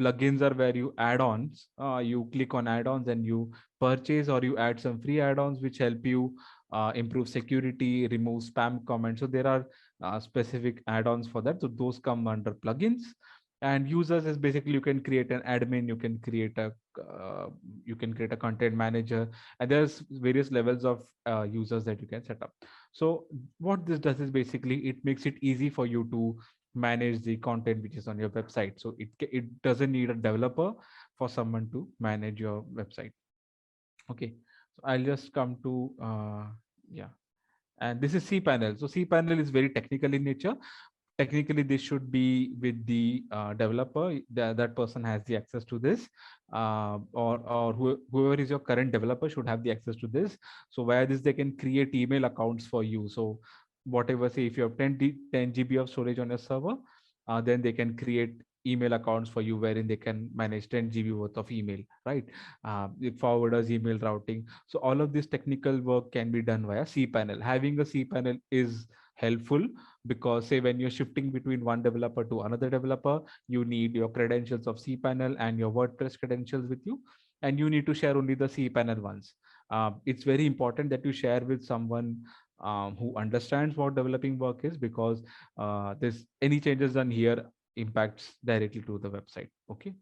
D: Plugins are where you add-ons. You click on add-ons and you purchase, or you add some free add-ons which help you improve security, remove spam comments. So there are specific add-ons for that. So those come under plugins. And users is basically, you can create an admin, you can create a content manager, and there's various levels of users that you can set up. So what this does is basically it makes it easy for you to manage the content which is on your website. So it doesn't need a developer for someone to manage your website. Okay, so I'll just come to yeah. And this is Cpanel. So Cpanel is very technical in nature. Technically, this should be with the developer. That person has the access to this, or whoever is your current developer should have the access to this. So via this, they can create email accounts for you. So whatever, say if you have 10 GB of storage on your server, then they can create email accounts for you wherein they can manage 10 GB worth of email, right? Forwarders, email routing. So all of this technical work can be done via Cpanel. Having a Cpanel is helpful, because say when you're shifting between one developer to another developer, you need your credentials of cPanel and your WordPress credentials with you, and you need to share only the cPanel ones. It's very important that you share with someone who understands what developing work is, because there's any changes done here impacts directly to the website. Okay.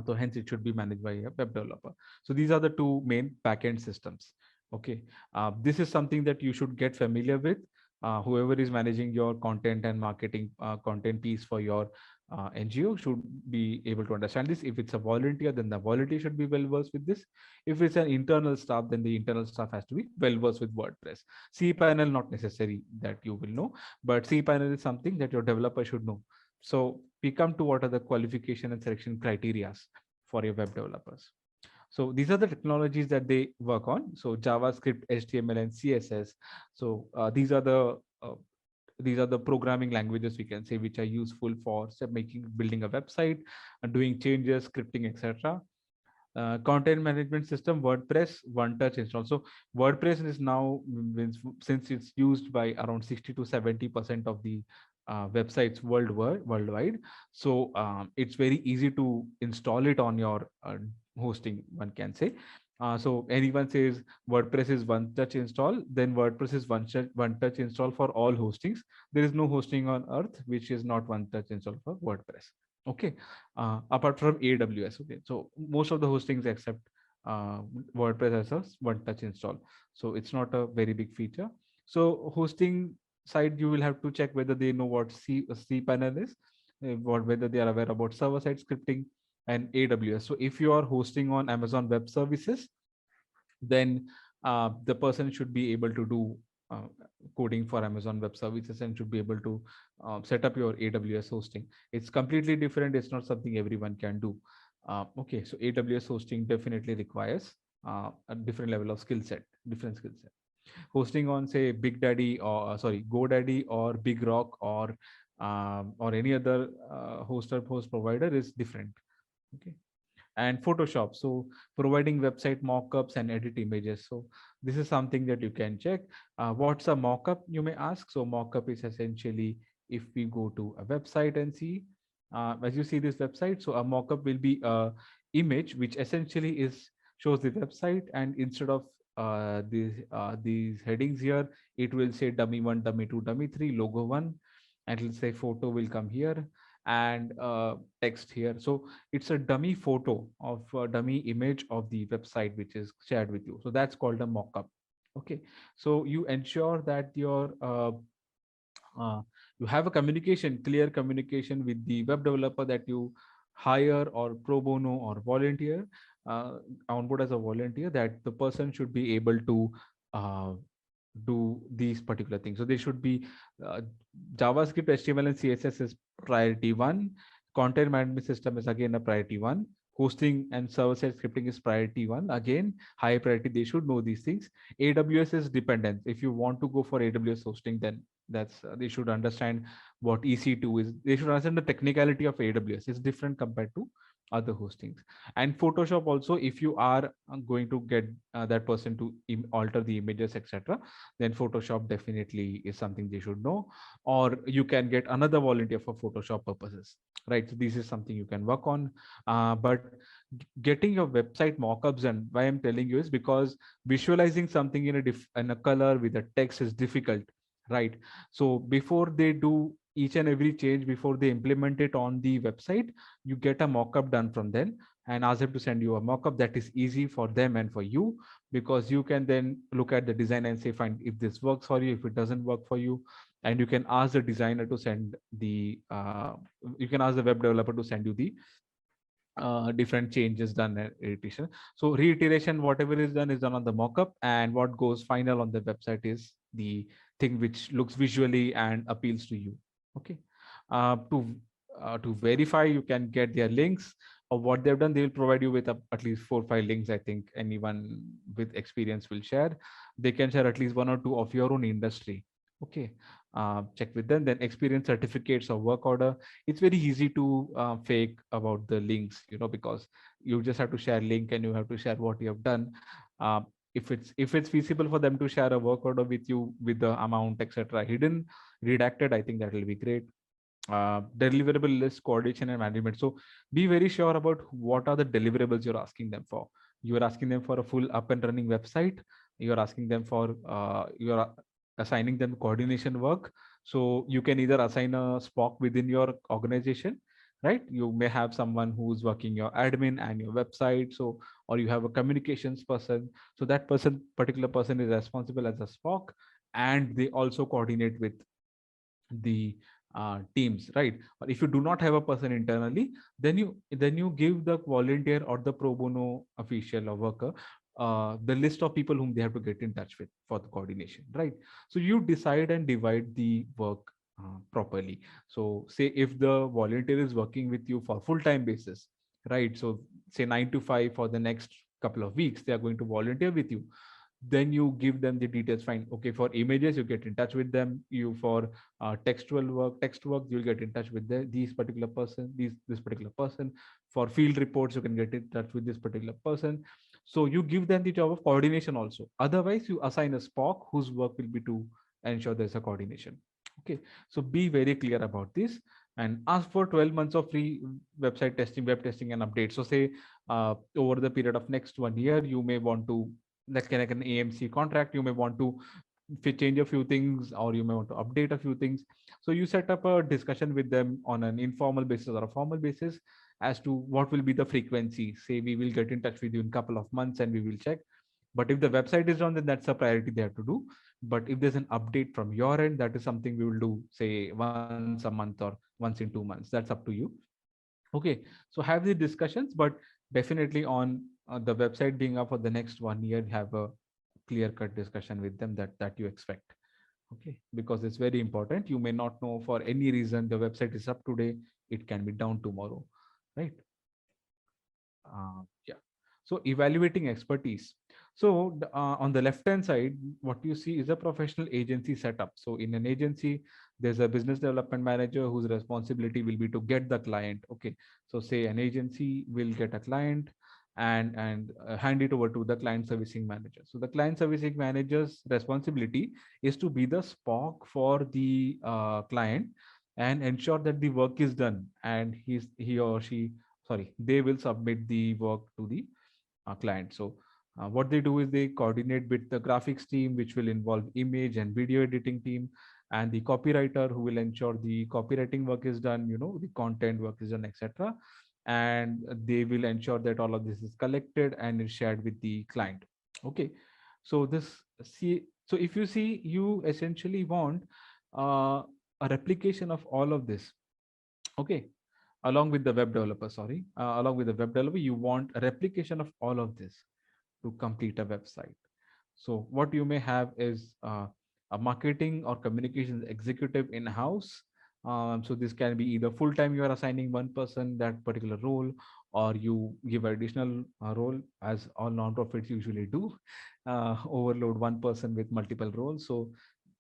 D: So hence it should be managed by a web developer. So these are the two main backend systems. Okay. This is something that you should get familiar with. Whoever is managing your content and marketing content piece for your NGO should be able to understand this. If it's a volunteer, then the volunteer should be well versed with this. If it's an internal staff, then the internal staff has to be well versed with WordPress. cPanel, not necessary that you will know, but cPanel is something that your developer should know. So we come to what are the qualification and selection criteria for your web developers. So these are the technologies that they work on. So JavaScript, HTML, and CSS. So these are the programming languages, we can say, which are useful for building a website, doing changes, scripting, etc. Content management system, WordPress, one touch install. So WordPress is now, since it's used by around 60 to 70% of the websites worldwide. So it's very easy to install it on your hosting, one can say. So anyone says WordPress is one touch install, then WordPress is one touch install for all hostings. There is no hosting on earth which is not one touch install for WordPress. Okay. Apart from AWS. Okay. So most of the hostings accept WordPress as a one touch install. So it's not a very big feature. So hosting side, you will have to check whether they know what cPanel is, whether they are aware about server side scripting and AWS. So if you are hosting on Amazon Web Services, then the person should be able to do coding for Amazon Web Services and should be able to set up your AWS hosting. It's completely different. It's not something everyone can do. Okay, so AWS hosting definitely requires a different level of skill set, different skill set. Hosting on, say, Big Daddy or GoDaddy or Big Rock or any other host provider is different. Okay. And Photoshop, so providing website mockups and edit images. So this is something that you can check. What's a mockup, you may ask? So mockup is essentially, if we go to a website and see, as you see this website, so a mockup will be a image which essentially shows the website, and instead of these headings here, it will say dummy 1, dummy 2, dummy 3, logo 1, and it'll say photo will come here, and text here. So it's a dummy photo of a dummy image of the website which is shared with you. So that's called a mockup. Okay. So you ensure that you have a clear communication with the web developer that you hire or pro bono or volunteer, on board as a volunteer, that the person should be able to uh, do these particular things. So they should be JavaScript, HTML, and CSS is priority 1. Content management system is again a priority 1. Hosting and server-side scripting is priority 1. Again, high priority. They should know these things. AWS is dependent. If you want to go for AWS hosting, then that's they should understand what EC2 is. They should understand the technicality of AWS. It's different compared to other hostings. And Photoshop also, if you are going to get that person to alter the images, etc., then Photoshop definitely is something they should know. Or you can get another volunteer for Photoshop purposes, right? So this is something you can work on. But getting your website mockups, and why I'm telling you is because visualizing something in a color with a text is difficult, right? So before they do each and every change, before they implement it on the website, you get a mockup done from them and ask them to send you a mockup. That is easy for them and for you, because you can then look at the design and say, fine, if this works for you, if it doesn't work for you, and you can ask the designer to send you can ask the web developer to send you the different changes done and iteration. So reiteration, whatever is done on the mockup, and what goes final on the website is the thing which looks visually and appeals to you. Okay. To verify, you can get their links of what they've done. They will provide you with at least 4 or 5 links. I think anyone with experience will share. They can share at least 1 or 2 of your own industry. Okay. Check with them. Then experience certificates or work order. It's very easy to fake about the links, because you just have to share link and you have to share what you have done. if it's feasible for them to share a work order with you with the amount, etc., hidden, redacted, I think that will be great. Deliverable list coordination and management. So be very sure about what are the deliverables you're asking them for. You are asking them for a full up and running website. You are asking them for you are assigning them coordination work. So you can either assign a spock within your organization, right? You may have someone who's working your admin and your website. So, or you have a communications person. So that particular person is responsible as a spock, and they also coordinate with the teams, right? Or if you do not have a person internally, then you give the volunteer or the pro bono official or worker the list of people whom they have to get in touch with for the coordination, right? So you decide and divide the work properly. So say if the volunteer is working with you for full-time basis, right? So say 9 to 5 for the next couple of weeks, they are going to volunteer with you. Then you give them the details. Fine, okay, for images you get in touch with them. You for text work, you'll get in touch with these particular person, this particular person. For field reports, you can get in touch with this particular person. So you give them the job of coordination also. Otherwise, you assign a spock whose work will be to ensure there's a coordination. Okay, so be very clear about this and ask for 12 months of free website testing, web testing, and updates. So say over the period of next 1 year, you may want to, like an AMC contract, you may want to change a few things, or you may want to update a few things. So you set up a discussion with them on an informal basis or a formal basis as to what will be the frequency. Say we will get in touch with you in a couple of months and we will check. But if the website is down, then that's a priority they have to do. But if there's an update from your end, that is something we will do, say once a month or once in 2 months. That's up to you. Okay, so have the discussions, but definitely on the website being up for the next 1 year, have a clear cut discussion with them that you expect. Okay, because it's very important. You may not know, for any reason the website is up today, it can be down tomorrow, right? Yeah. So evaluating expertise. So on the left hand side, what you see is a professional agency setup. So in an agency, there's a business development manager whose responsibility will be to get the client. Okay. So say an agency will get a client and hand it over to the client servicing manager. So the client servicing manager's responsibility is to be the spock for the client and ensure that the work is done, and he or she, sorry, they will submit the work to the client. So what they do is they coordinate with the graphics team, which will involve image and video editing team, and the copywriter who will ensure the copywriting work is done, the content work is done, etc. And they will ensure that all of this is collected and is shared with the client. Okay, so so if you see, you essentially want a replication of all of this. Okay, along with the web developer, sorry, along with the web developer, you want a replication of all of this to complete a website. So what you may have is a marketing or communications executive in house. So this can be either full time, you are assigning one person that particular role, or you give additional role, as all nonprofits usually do, overload one person with multiple roles. So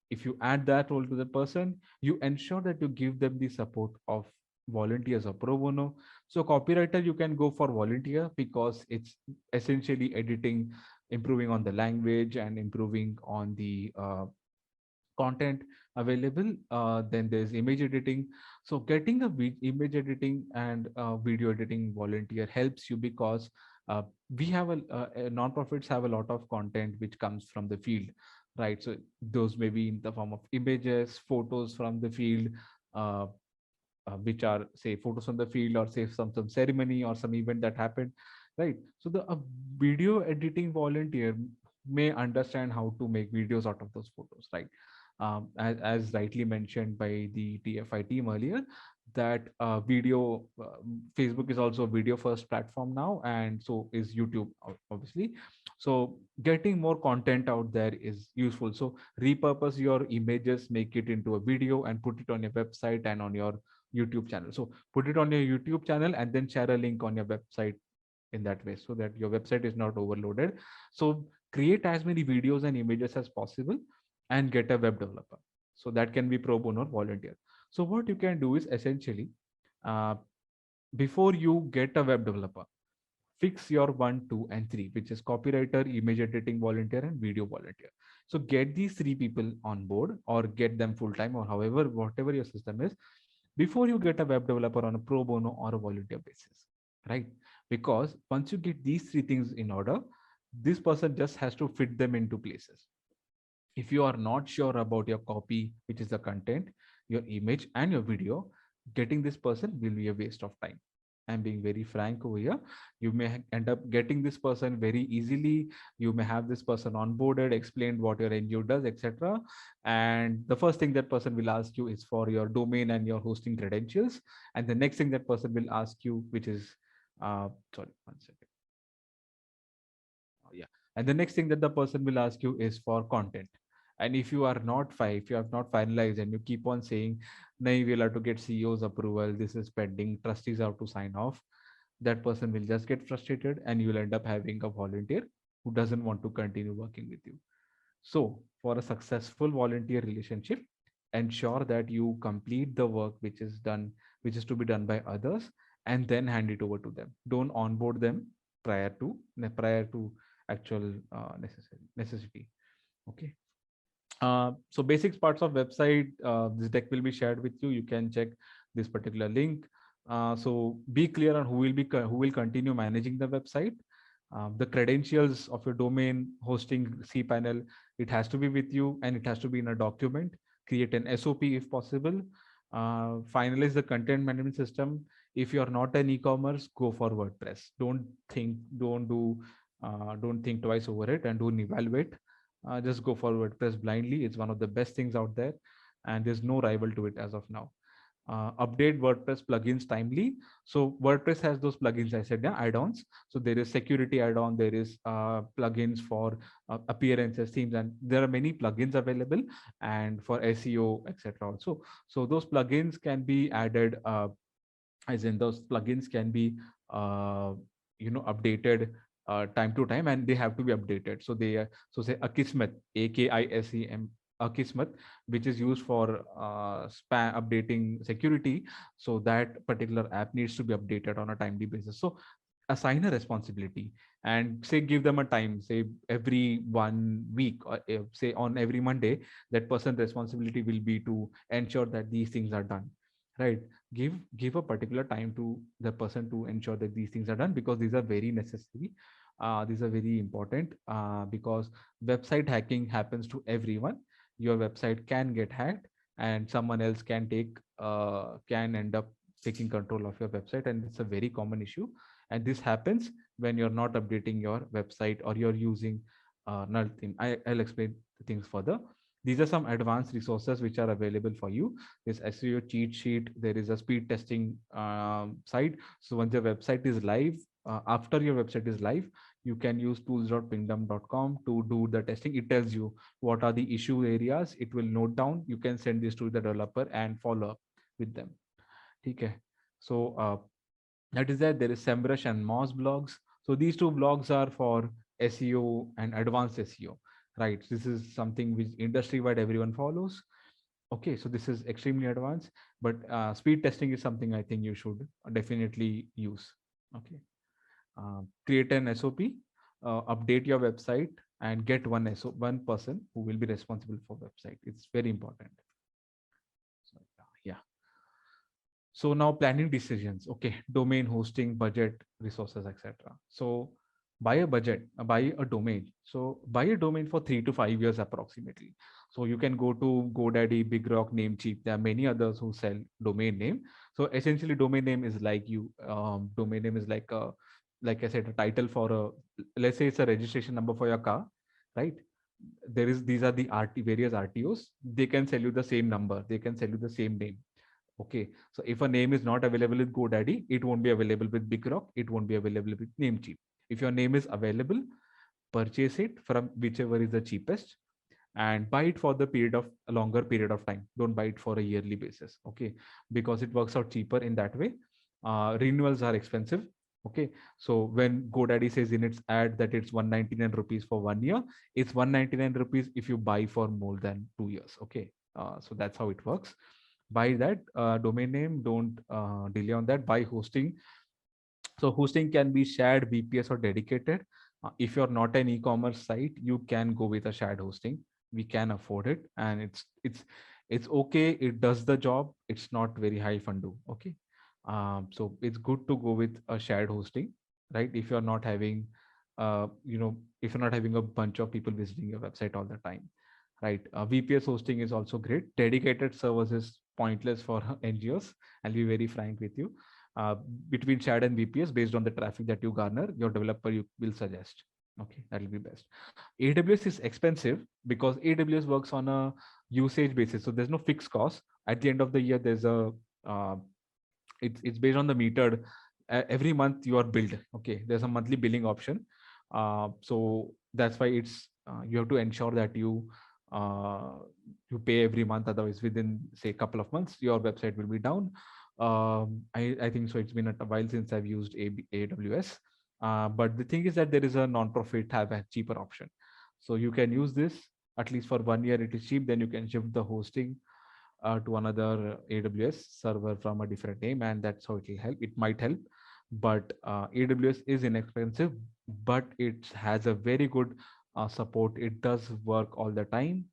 D: if you add that role to the person, you ensure that you give them the support of volunteers or pro bono. So copywriter, you can go for volunteer because it's essentially editing, improving on the language and improving on the content available. Then there's image editing. So getting a image editing and video editing volunteer helps you because we have non-profits have a lot of content which comes from the field, right? So those may be in the form of images, photos from the field, uh, which are, say, photos from the field, or say some ceremony or some event that happened, right? So the video editing volunteer may understand how to make videos out of those photos, right? As rightly mentioned by the TFI team earlier, that Facebook is also a video first platform now, and so is YouTube, obviously. So getting more content out there is useful. So repurpose your images, make it into a video, and put it on your website and on your YouTube channel. So put it on your YouTube channel and then share a link on your website in that way, so that your website is not overloaded. So create as many videos and images as possible and get a web developer. So that can be pro bono or volunteer. So what you can do is essentially, before you get a web developer, fix your 1, 2, and 3, which is copywriter, image editing volunteer, and video volunteer. So get these 3 people on board, or get them full time, or however, whatever your system is, before you get a web developer on a pro bono or a volunteer basis, right? Because once you get these 3 things in order, this person just has to fit them into places. If you are not sure about your copy, which is the content, your image, and your video, getting this person will be a waste of time. I'm being very frank over here. You may end up getting this person very easily. You may have this person onboarded, explained what your NGO does, etc. And the first thing that person will ask you is for your domain and your hosting credentials. And the next thing that person will ask you, which is, sorry, one second. Yeah. And the next thing that the person will ask you is for content. And if you are not if you have not finalized and you keep on saying, "Nahi, we'll have to get CEO's approval, this is pending, trustees have to sign off," that person will just get frustrated, and you will end up having a volunteer who doesn't want to continue working with you. So for a successful volunteer relationship, ensure that you complete the work which is done, which is to be done by others, and then hand it over to them. Don't onboard them prior to actual necessity. Okay. So basics parts of website, this deck will be shared with you. You can check this particular link. So be clear on who will continue managing the website. The credentials of your domain, hosting, Cpanel, it has to be with you, and it has to be in a document. Create an SOP if possible. Finalize the content management system. If you are not an e-commerce, go for WordPress. Don't think twice over it, and don't evaluate. Just go for WordPress blindly. It's one of the best things out there, and there's no rival to it as of now. Update WordPress plugins timely. So WordPress has those plugins I said, yeah, add-ons. So there is security add-on, there is plugins for appearances, themes, and there are many plugins available, and for SEO, etc. Also, so those plugins can be added, as in those plugins can be updated time to time, and they have to be updated. So so say Akismet, AKISEM, Akismet, which is used for spam updating security. So that particular app needs to be updated on a timely basis. So assign a responsibility and say give them a time, say every 1 week, or say on every Monday, that person responsibility will be to ensure that these things are done, right? Give a particular time to the person to ensure that these things are done, because these are very necessary. These are very important, because website hacking happens to everyone. Your website can get hacked, and someone else can end up taking control of your website, and it's a very common issue. And this happens when you're not updating your website, or you're using null theme. I'll explain things further. These are some advanced resources which are available for you. There's SEO cheat sheet. There is a speed testing site. So once your website is live, after your website is live, you can use tools.pingdom.com to do the testing. It tells you what are the issue areas. It will note down. You can send this to the developer and follow up with them. Okay. So that is that. There is SEMrush and Moz blogs. So these two blogs are for SEO and advanced SEO, right? This is something which industry-wide everyone follows. Okay, so this is extremely advanced, but speed testing is something I think you should definitely use. Okay, create an SOP, update your website, and get one person who will be responsible for website. It's very important. So, yeah. So now planning decisions. Okay, domain, hosting, budget, resources, etc. So buy a domain. So buy a domain for 3 to 5 years approximately. So you can go to GoDaddy, BigRock, Namecheap. There are many others who sell domain name. So essentially, domain name is like domain name is like I said, a title for let's say it's a registration number for your car, right? These are the various RTOs. They can sell you the same number. They can sell you the same name. Okay, so if a name is not available with GoDaddy, it won't be available with BigRock. It won't be available with Namecheap. If your name is available, purchase it from whichever is the cheapest, and buy it for a longer period of time. Don't buy it for a yearly basis. Okay, because it works out cheaper in that way. Renewals are expensive. Okay, so when GoDaddy says in its ad that it's 199 rupees for 1 year, it's 199 rupees if you buy for more than 2 years. Okay, so that's how it works. Buy that domain name. Don't delay on that. Buy hosting. So hosting can be shared, VPS, or dedicated. If you're not an e-commerce site, you can go with a shared hosting. We can afford it, and it's okay. It does the job. It's not very high fundo. Okay, so it's good to go with a shared hosting, right? If you're not having, if you're not having a bunch of people visiting your website all the time, right? VPS hosting is also great. Dedicated servers is pointless for NGOs. I'll be very frank with you. uh, Between shared and VPS, based on the traffic that you garner, your developer you will suggest. Okay, that will be best. AWS is expensive because AWS works on a usage basis, so there's no fixed cost. At the end of the year, there's a uh, it's based on the metered. Every month you are billed. Okay, there's a monthly billing option. So that's why it's you have to ensure that uh, you pay every month. Otherwise, within say a couple of months, your website will be down. I think so. It's been a while since I've used AWS. But the thing is that there is a non-profit have a cheaper option. So you can use this at least for 1 year. It is cheap. Then you can shift the hosting to another AWS server from a different name, and that's how it will help. It might help, but AWS is inexpensive, but it has a very good support. It does work all the time,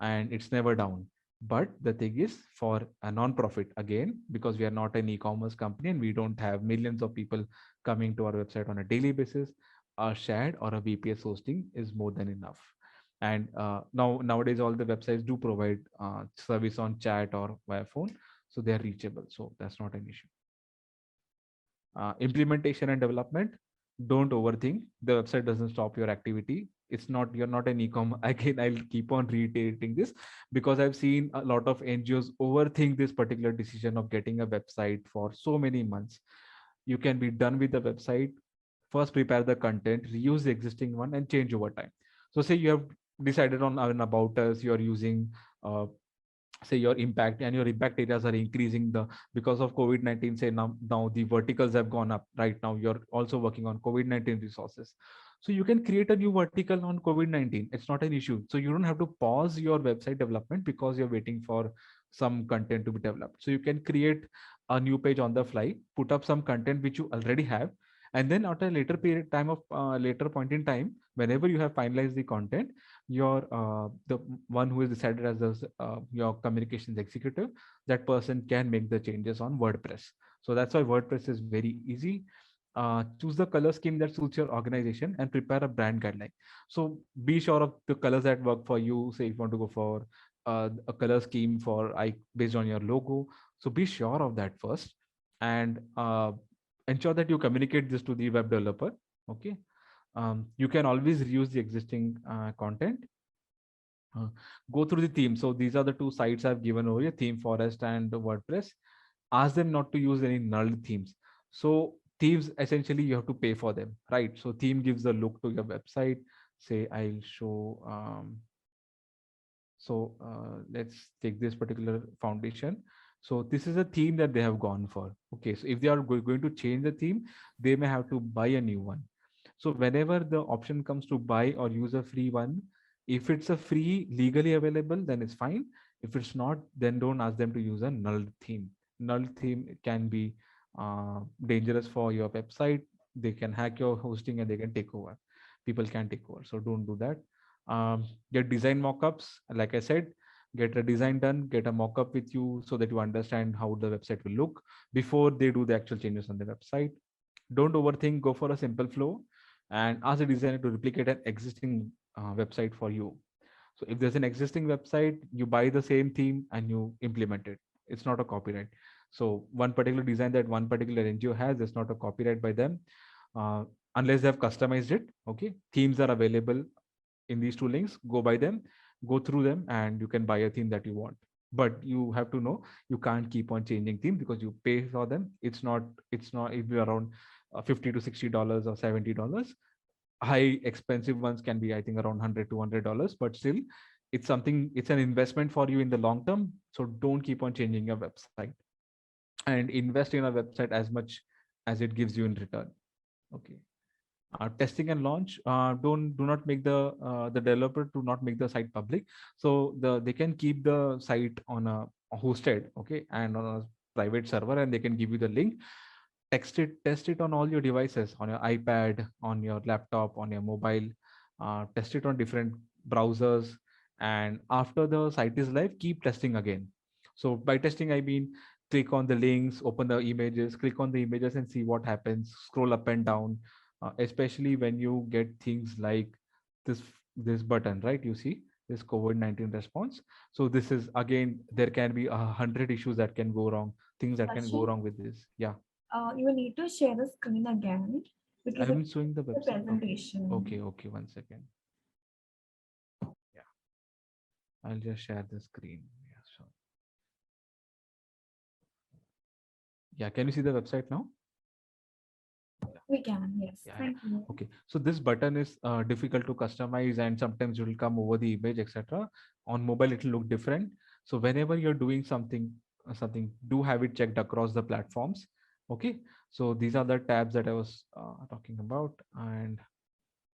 D: and it's never down. But the thing is, for a non-profit, again, because we are not an e-commerce company and we don't have millions of people coming to our website on a daily basis, a shared or a VPS hosting is more than enough. And nowadays all the websites do provide service on chat or via phone, so they are reachable, so that's not an issue. Implementation and development, don't overthink. The website doesn't stop your activity. It's not, you're not an e-com. Again, I'll keep on reiterating this because I've seen a lot of NGOs overthink this particular decision of getting a website for so many months. You can be done with the website. First, prepare the content, reuse the existing one, and change over time. So say you have decided on an about us, you're using say your impact, and your impact areas are increasing the because of COVID-19. Say now the verticals have gone up. Right now you're also working on COVID-19 resources, so you can create a new vertical on COVID-19. It's not an issue. So you don't have to pause your website development because you're waiting for some content to be developed. So you can create a new page on the fly, put up some content which you already have, and then at a later period time of later point in time, whenever you have finalized the content, your the one who is decided as your communications executive, that person can make the changes on WordPress. So that's why WordPress is very easy. Choose the color scheme that suits your organization and prepare a brand guideline. So be sure of the colors that work for you. Say if you want to go for a color scheme for based on your logo, so be sure of that first, and ensure that you communicate this to the web developer. Okay. You can always reuse the existing content. uh, Go through the theme. So these are the two sites I've given over here, Theme Forest and WordPress. Ask them not to use any null themes. So themes, essentially you have to pay for them, right? So theme gives the look to your website. Say I'll show let's take this particular foundation. So this is a theme that they have gone for. Okay, so if they are going to change the theme, they may have to buy a new one. So whenever the option comes to buy or use a free one, if it's a free legally available, then it's fine. If it's not, then don't ask them to use a null theme. Null theme can be dangerous for your website. They can hack your hosting and they can take over. People can take over. So don't do that. Get design mockups. Like I said, get a design done, get a mockup with you so that you understand how the website will look before they do the actual changes on the website. Don't overthink, go for a simple flow and ask the designer to replicate an existing website for you. So if there's an existing website, you buy the same theme and you implement it. It's not a copyright. So one particular design that one particular NGO has is not a copyright by them, uh, unless they have customized it. Okay, themes are available in these two links. Go buy them, go through them, and you can buy a theme that you want. But you have to know you can't keep on changing theme because you pay for them. It's not if you're around $50 to $60 or $70. High expensive ones can be, I think, around $100 to $200, but still it's an investment for you in the long term. So don't keep on changing your website, and invest in a website as much as it gives you in return. Okay. Testing and launch, do not make the developer to not make the site public. So they can keep the site on a hosted, okay, and on a private server, and they can give you the link. test it on all your devices, on your iPad, on your laptop, on your mobile. Test it on different browsers, and after the site is live, keep testing again. So by testing, I mean click on the links, open the images, click on the images and see what happens. Scroll up and down, especially when you get things like this button, right? You see this COVID-19 response. So this is again, there can be 100 issues that can go wrong, things that can go
A: Darshan,
D: wrong with this. Yeah,
A: you need to share the screen again because
D: I'm
A: it's
D: showing the
A: the
D: website. Okay,
A: presentation.
D: okay, 1 second. Yeah, I'll just share the screen. Yeah, so yeah, can you see the website now?
A: We can, yes.
D: Yeah, yeah.
A: Thank you.
D: Okay, so this button is difficult to customize, and sometimes it will come over the image, etc. On mobile it will look different. So whenever you're doing something, do have it checked across the platforms. Okay, so these are the tabs that I was talking about. And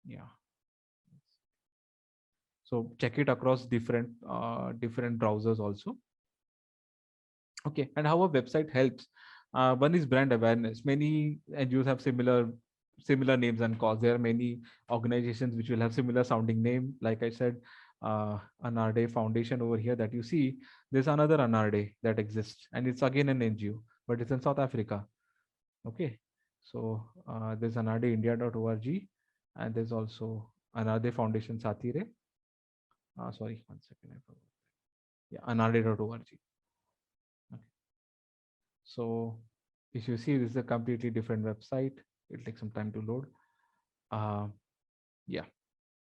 D: yeah, so check it across different browsers also. Okay, and how a website helps. One is brand awareness. Many NGOs have similar names and cause. There are many organizations which will have similar sounding name. Like I said, Anarde Foundation over here that you see, there's another Anarde that exists, and it's again an NGO, but it's in South Africa. Okay, so there's anardeindia.org, and there's also Anarde Foundation Satire. Sorry, 1 second, I forgot. Yeah, anarde.org. Okay. So if you see, this is a completely different website. It'll take some time to load. Uh, yeah,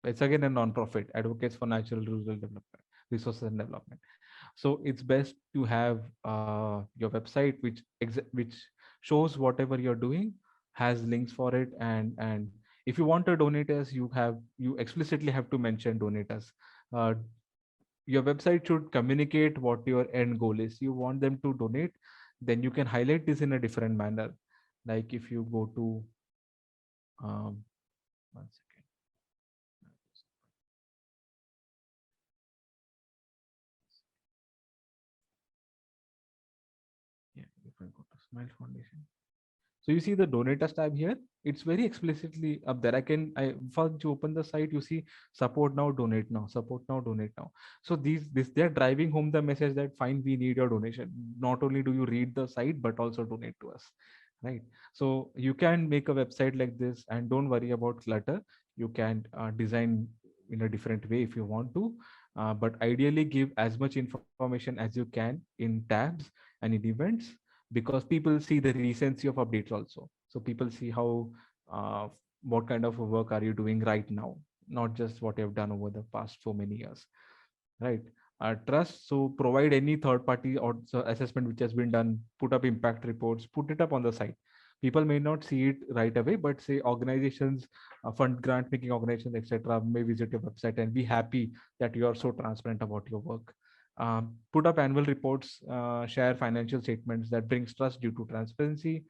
D: it's again a non-profit, Advocates for Natural Rural Development, Resources and Development. So it's best to have your website which shows whatever you're doing, has links for it, and if you want to donate us, you explicitly have to mention donate us. Uh, your website should communicate what your end goal is. You want them to donate, then you can highlight this in a different manner. Like if you go to 1 second. Yeah, if I go to Smile Foundation. So you see the donate us tab here. It's very explicitly up there. I first you open the site, you see support now, donate now, support now, donate now. So they're driving home the message that fine, we need your donation. Not only do you read the site, but also donate to us, right? So you can make a website like this, and don't worry about clutter. You can design in a different way if you want to, but ideally give as much information as you can in tabs and in events, because people see the recency of updates also. So people see how what kind of work are you doing right now, not just what you've done over the past so many years, right? Trust. So provide any third party or assessment which has been done, put up impact reports, put it up on the site. People may not see it right away, but say organizations, fund grant making organizations, etc., may visit your website and be happy that you are so transparent about your work. Put up annual reports, share financial statements that brings trust due to transparency.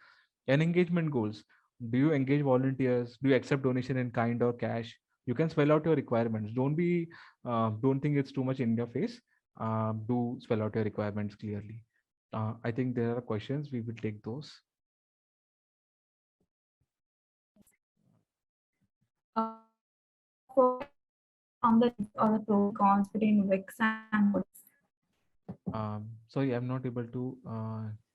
D: And engagement goals. Do you engage volunteers? Do you accept donation in kind or cash? You can spell out your requirements. Don't think it's too much in your face. Do spell out your requirements clearly. I think there are questions. We will take those.
A: For on the or the pros and cons between Wix and WordPress.
D: Sorry, I'm not able to.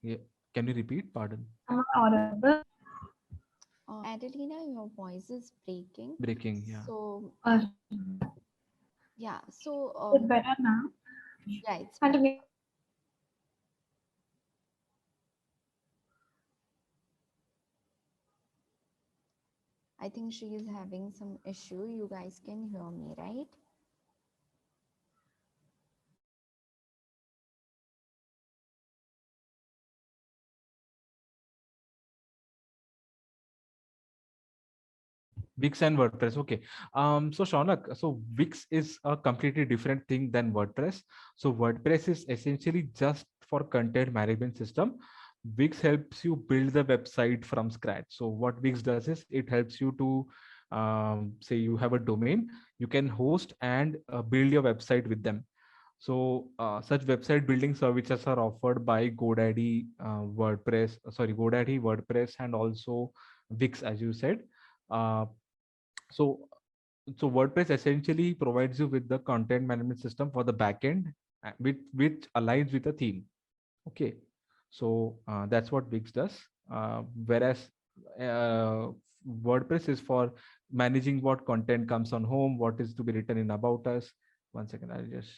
D: Yeah. Can you repeat? Pardon.
A: Am I audible?
E: Adelina, your voice is breaking.
D: Breaking. Yeah.
E: So,
A: Uh,
E: yeah. So,
A: is it better now?
E: yeah, it's
A: Continue.
E: I think she is having some issue. You guys can hear me, right?
D: Wix and WordPress. Okay. So Shaunak, so Wix is a completely different thing than WordPress. So WordPress is essentially just for content management system. Wix helps you build the website from scratch. So what Wix does is it helps you to say you have a domain, you can host and build your website with them. So such website building services are offered by GoDaddy, GoDaddy, WordPress, and also Wix, as you said. Uh, so so WordPress essentially provides you with the content management system for the backend, which aligns with a theme. Okay, so that's what Wix does. Whereas uh, WordPress is for managing what content comes on home, what is to be written in about us. One second, I'll just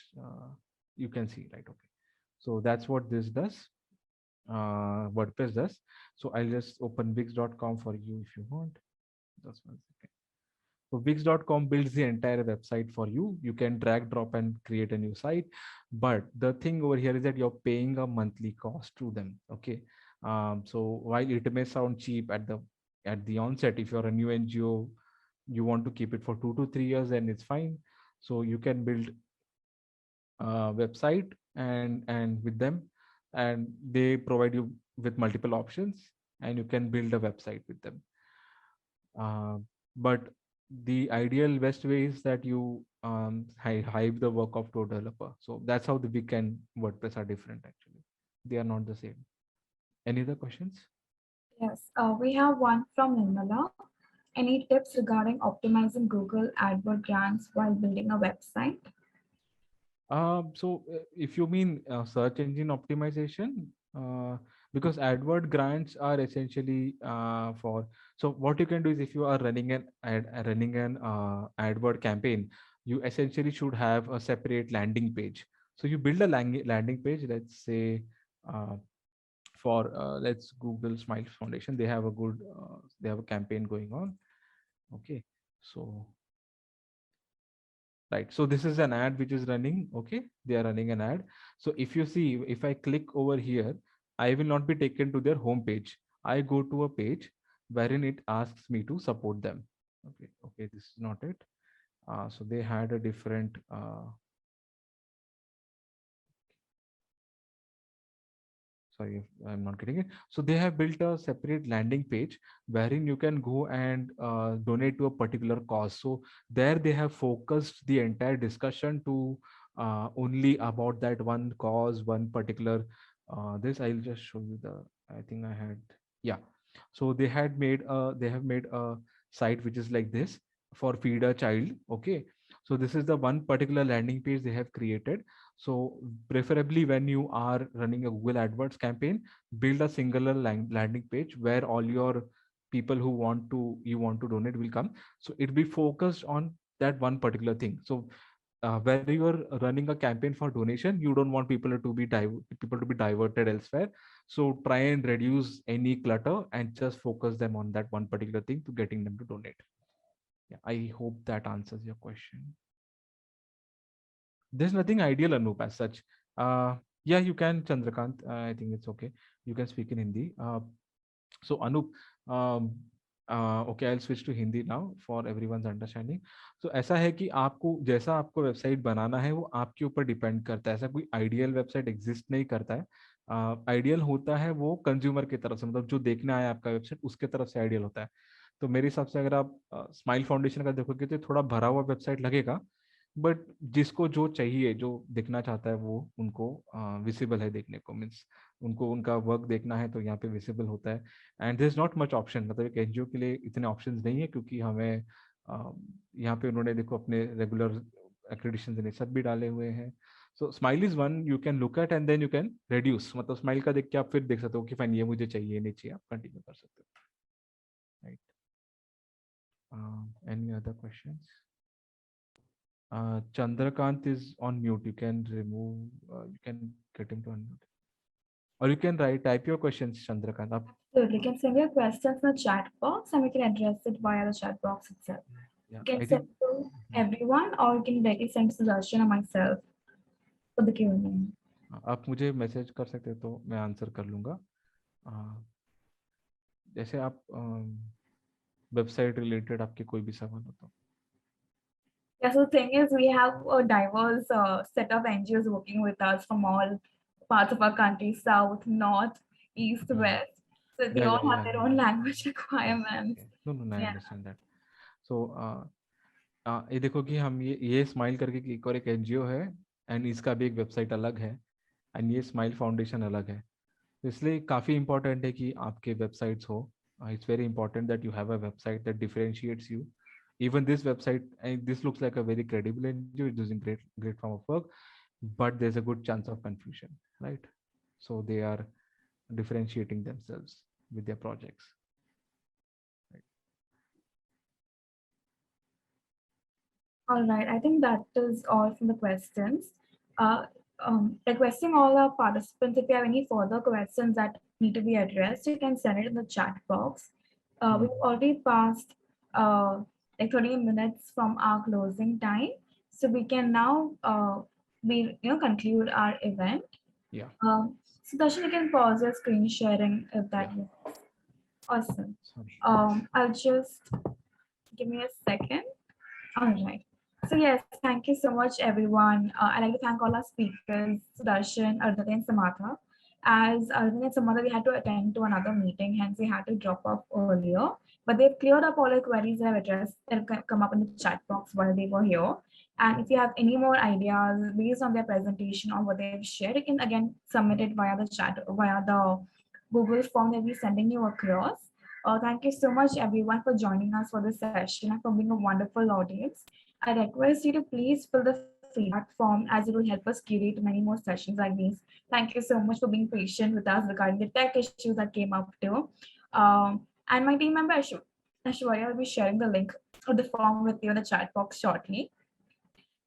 D: you can see, right? Okay, so that's what this does. WordPress does. So I'll just open wix.com for you if you want. Just one second. So Wix.com builds the entire website for you. You can drag, drop, and create a new site. But the thing over here is that you're paying a monthly cost to them. Okay. So while it may sound cheap at the onset, if you're a new NGO, you want to keep it for 2 to 3 years, then it's fine. So you can build a website and with them, and they provide you with multiple options, and you can build a website with them. Uh, but the ideal best way is that you hive the work of to developer. So that's how the Wix and WordPress are different. Actually, they are not the same. Any other questions?
A: Yes, we have one from Nirmala. Any tips regarding optimizing Google AdWord grants while building a website?
D: If you mean search engine optimization, because AdWord grants are essentially for. So what you can do is, if you are running an AdWord campaign, you essentially should have a separate landing page. So you build a landing page. Let's say uh, for let's Google Smile Foundation. They have a campaign going on. Okay, so right, so this is an ad which is running. Okay, they are running an ad. So if you see, if I click over here, I will not be taken to their home page. I go to a page wherein it asks me to support them. Okay, this is not it. So they had a different sorry if I'm not getting it. So they have built a separate landing page wherein you can go and donate to a particular cause. So there they have focused the entire discussion to only about that one cause, one particular this. I'll just show you the, I think I had, yeah. So they have made a site which is like this for feed a child. Okay, so this is the one particular landing page they have created. So preferably when you are running a Google AdWords campaign, build a singular landing page where all your people who you want to donate will come. So it be focused on that one particular thing. So where you are running a campaign for donation, you don't want people to be diverted elsewhere. So try and reduce any clutter and just focus them on that one particular thing to getting them to donate. Yeah, I hope that answers your question. There's nothing ideal, Anup, as such. Yeah, you can, Chandrakant. I think it's okay. You can speak in Hindi. So, Anup, okay, I'll switch to Hindi now for everyone's understanding. So, ऐसा है कि आपको जैसा आपको website बनाना है वो आपके ऊपर डिपेंड करता है. ऐसा कोई आइडियल वेबसाइट एग्जिस्ट नहीं करता है. आइडियल होता है वो कंज्यूमर की तरफ से, मतलब जो देखने आया आपका वेबसाइट उसके तरफ से आइडियल होता है. तो मेरे हिसाब से अगर आप स्माइल फाउंडेशन का देखोगे तो थोड़ा भरा हुआ वेबसाइट लगेगा, बट जिसको जो चाहिए, जो दिखना चाहता है, वो उनको विजिबल है देखने को, मीन्स उनको उनका वर्क देखना है तो यहाँ पे विजिबल होता है. And there is not much option, मतलब एक एनजीओ के लिए इतने ऑप्शंस नहीं है, क्योंकि हमें यहाँ पे उन्होंने देखो अपने रेगुलर एक्रेडिशन सब भी डाले हुए हैं. So smile is one you can look at and then you can reduce, मतलब स्माइल का देख के आप फिर देख सकते हो कि फाइन ये मुझे चाहिए नहीं चाहिए, आप कंटिन्यू कर सकते हो. Right, any other questions? Chandrakant is on mute. You can remove, you can get him to unmute. Or you can type your questions, Chandrakant.
A: Absolutely. You can send your questions in the chat box and we can address it via the chat box itself.
D: Yeah,
A: You can
D: I
A: send
D: think
A: to everyone or you can directly send to Sudarshan or myself for the Q&A.
D: आप मुझे message कर सकते हो तो मैं answer कर लूँगा. जैसे आप वेबसाइट रिलेटेड आपके कोई भी सवाल हो तो.
A: Yeah, so the thing is, we have a diverse set of NGOs working with us from all parts of our country, south, north, east, west. So they all have their own language requirements.
D: No, I understand that. So ये देखो कि हम ये smile करके एक और एक NGO है, एंड इसका भी एक वेबसाइट अलग है एंड ये स्माइल फाउंडेशन अलग है. इसलिए काफ़ी इंपॉर्टेंट है कि आपके वेबसाइट्स हो. It's very important that you have a website that differentiates you. Even this website, this looks like a very credible NGO, it's doing great form of work, but there's a good chance of confusion, right? So they are differentiating themselves with their projects.
A: All right, I think that is all from the questions. Requesting all our participants, if you have any further questions that need to be addressed, you can send it in the chat box. We've already passed like 30 minutes from our closing time, so we can now conclude our event.
D: Yeah.
A: So Darshan, you can pause your screen sharing if that
D: Yeah.
A: works. Awesome.
D: Sorry.
A: I'll just give me a second. All right. So yes, thank you so much, everyone. I'd like to thank all our speakers, Sudarshan, Ardhati, and Samatha. As Ardhati and Samatha, we had to attend to another meeting, hence we had to drop off earlier. But they've cleared up all the queries that have addressed that have come up in the chat box while they were here. And if you have any more ideas based on their presentation or what they've shared, you can again submit it via the chat, via the Google form that we're sending you across. Thank you so much, everyone, for joining us for this session and for being a wonderful audience. I request you to please fill the feedback form as it will help us curate many more sessions like these. Thank you so much for being patient with us regarding the tech issues that came up too. And my team member, Ashwarya, will be sharing the link of the form with you in the chat box shortly.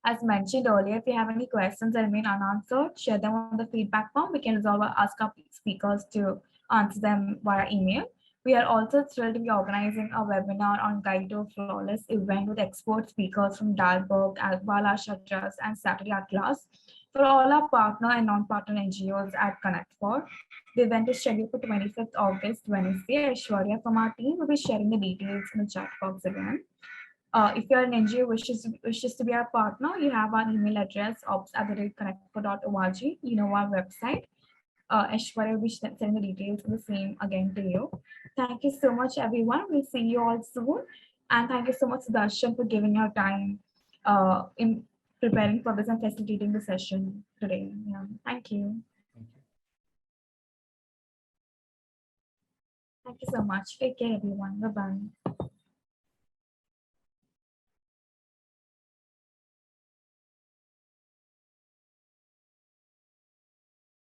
A: As mentioned earlier, if you have any questions that remain unanswered, share them on the feedback form. We can resolve or ask our speakers to answer them via email. We are also thrilled to be organizing a webinar on Guide to a Flawless event with expert speakers from Dalberg, Alvala Shatras, and Saturday Atlas for all our partner and non-partner NGOs at ConnectFor. The event is scheduled for 25th August, Wednesday. Aishwarya from our team will be sharing the details in the chat box again. If you're an NGO wishes to be our partner, you have our email address, ops@connectfor.org. You know our website. Aishwarya will be sending the details for the same again to you. Thank you so much, everyone. We'll see you all soon. And thank you so much, Darshan, for giving your time in preparing for this and facilitating the session today. Yeah. Thank you.
D: Thank you.
A: Thank you so much. Take care, everyone. Bye-bye.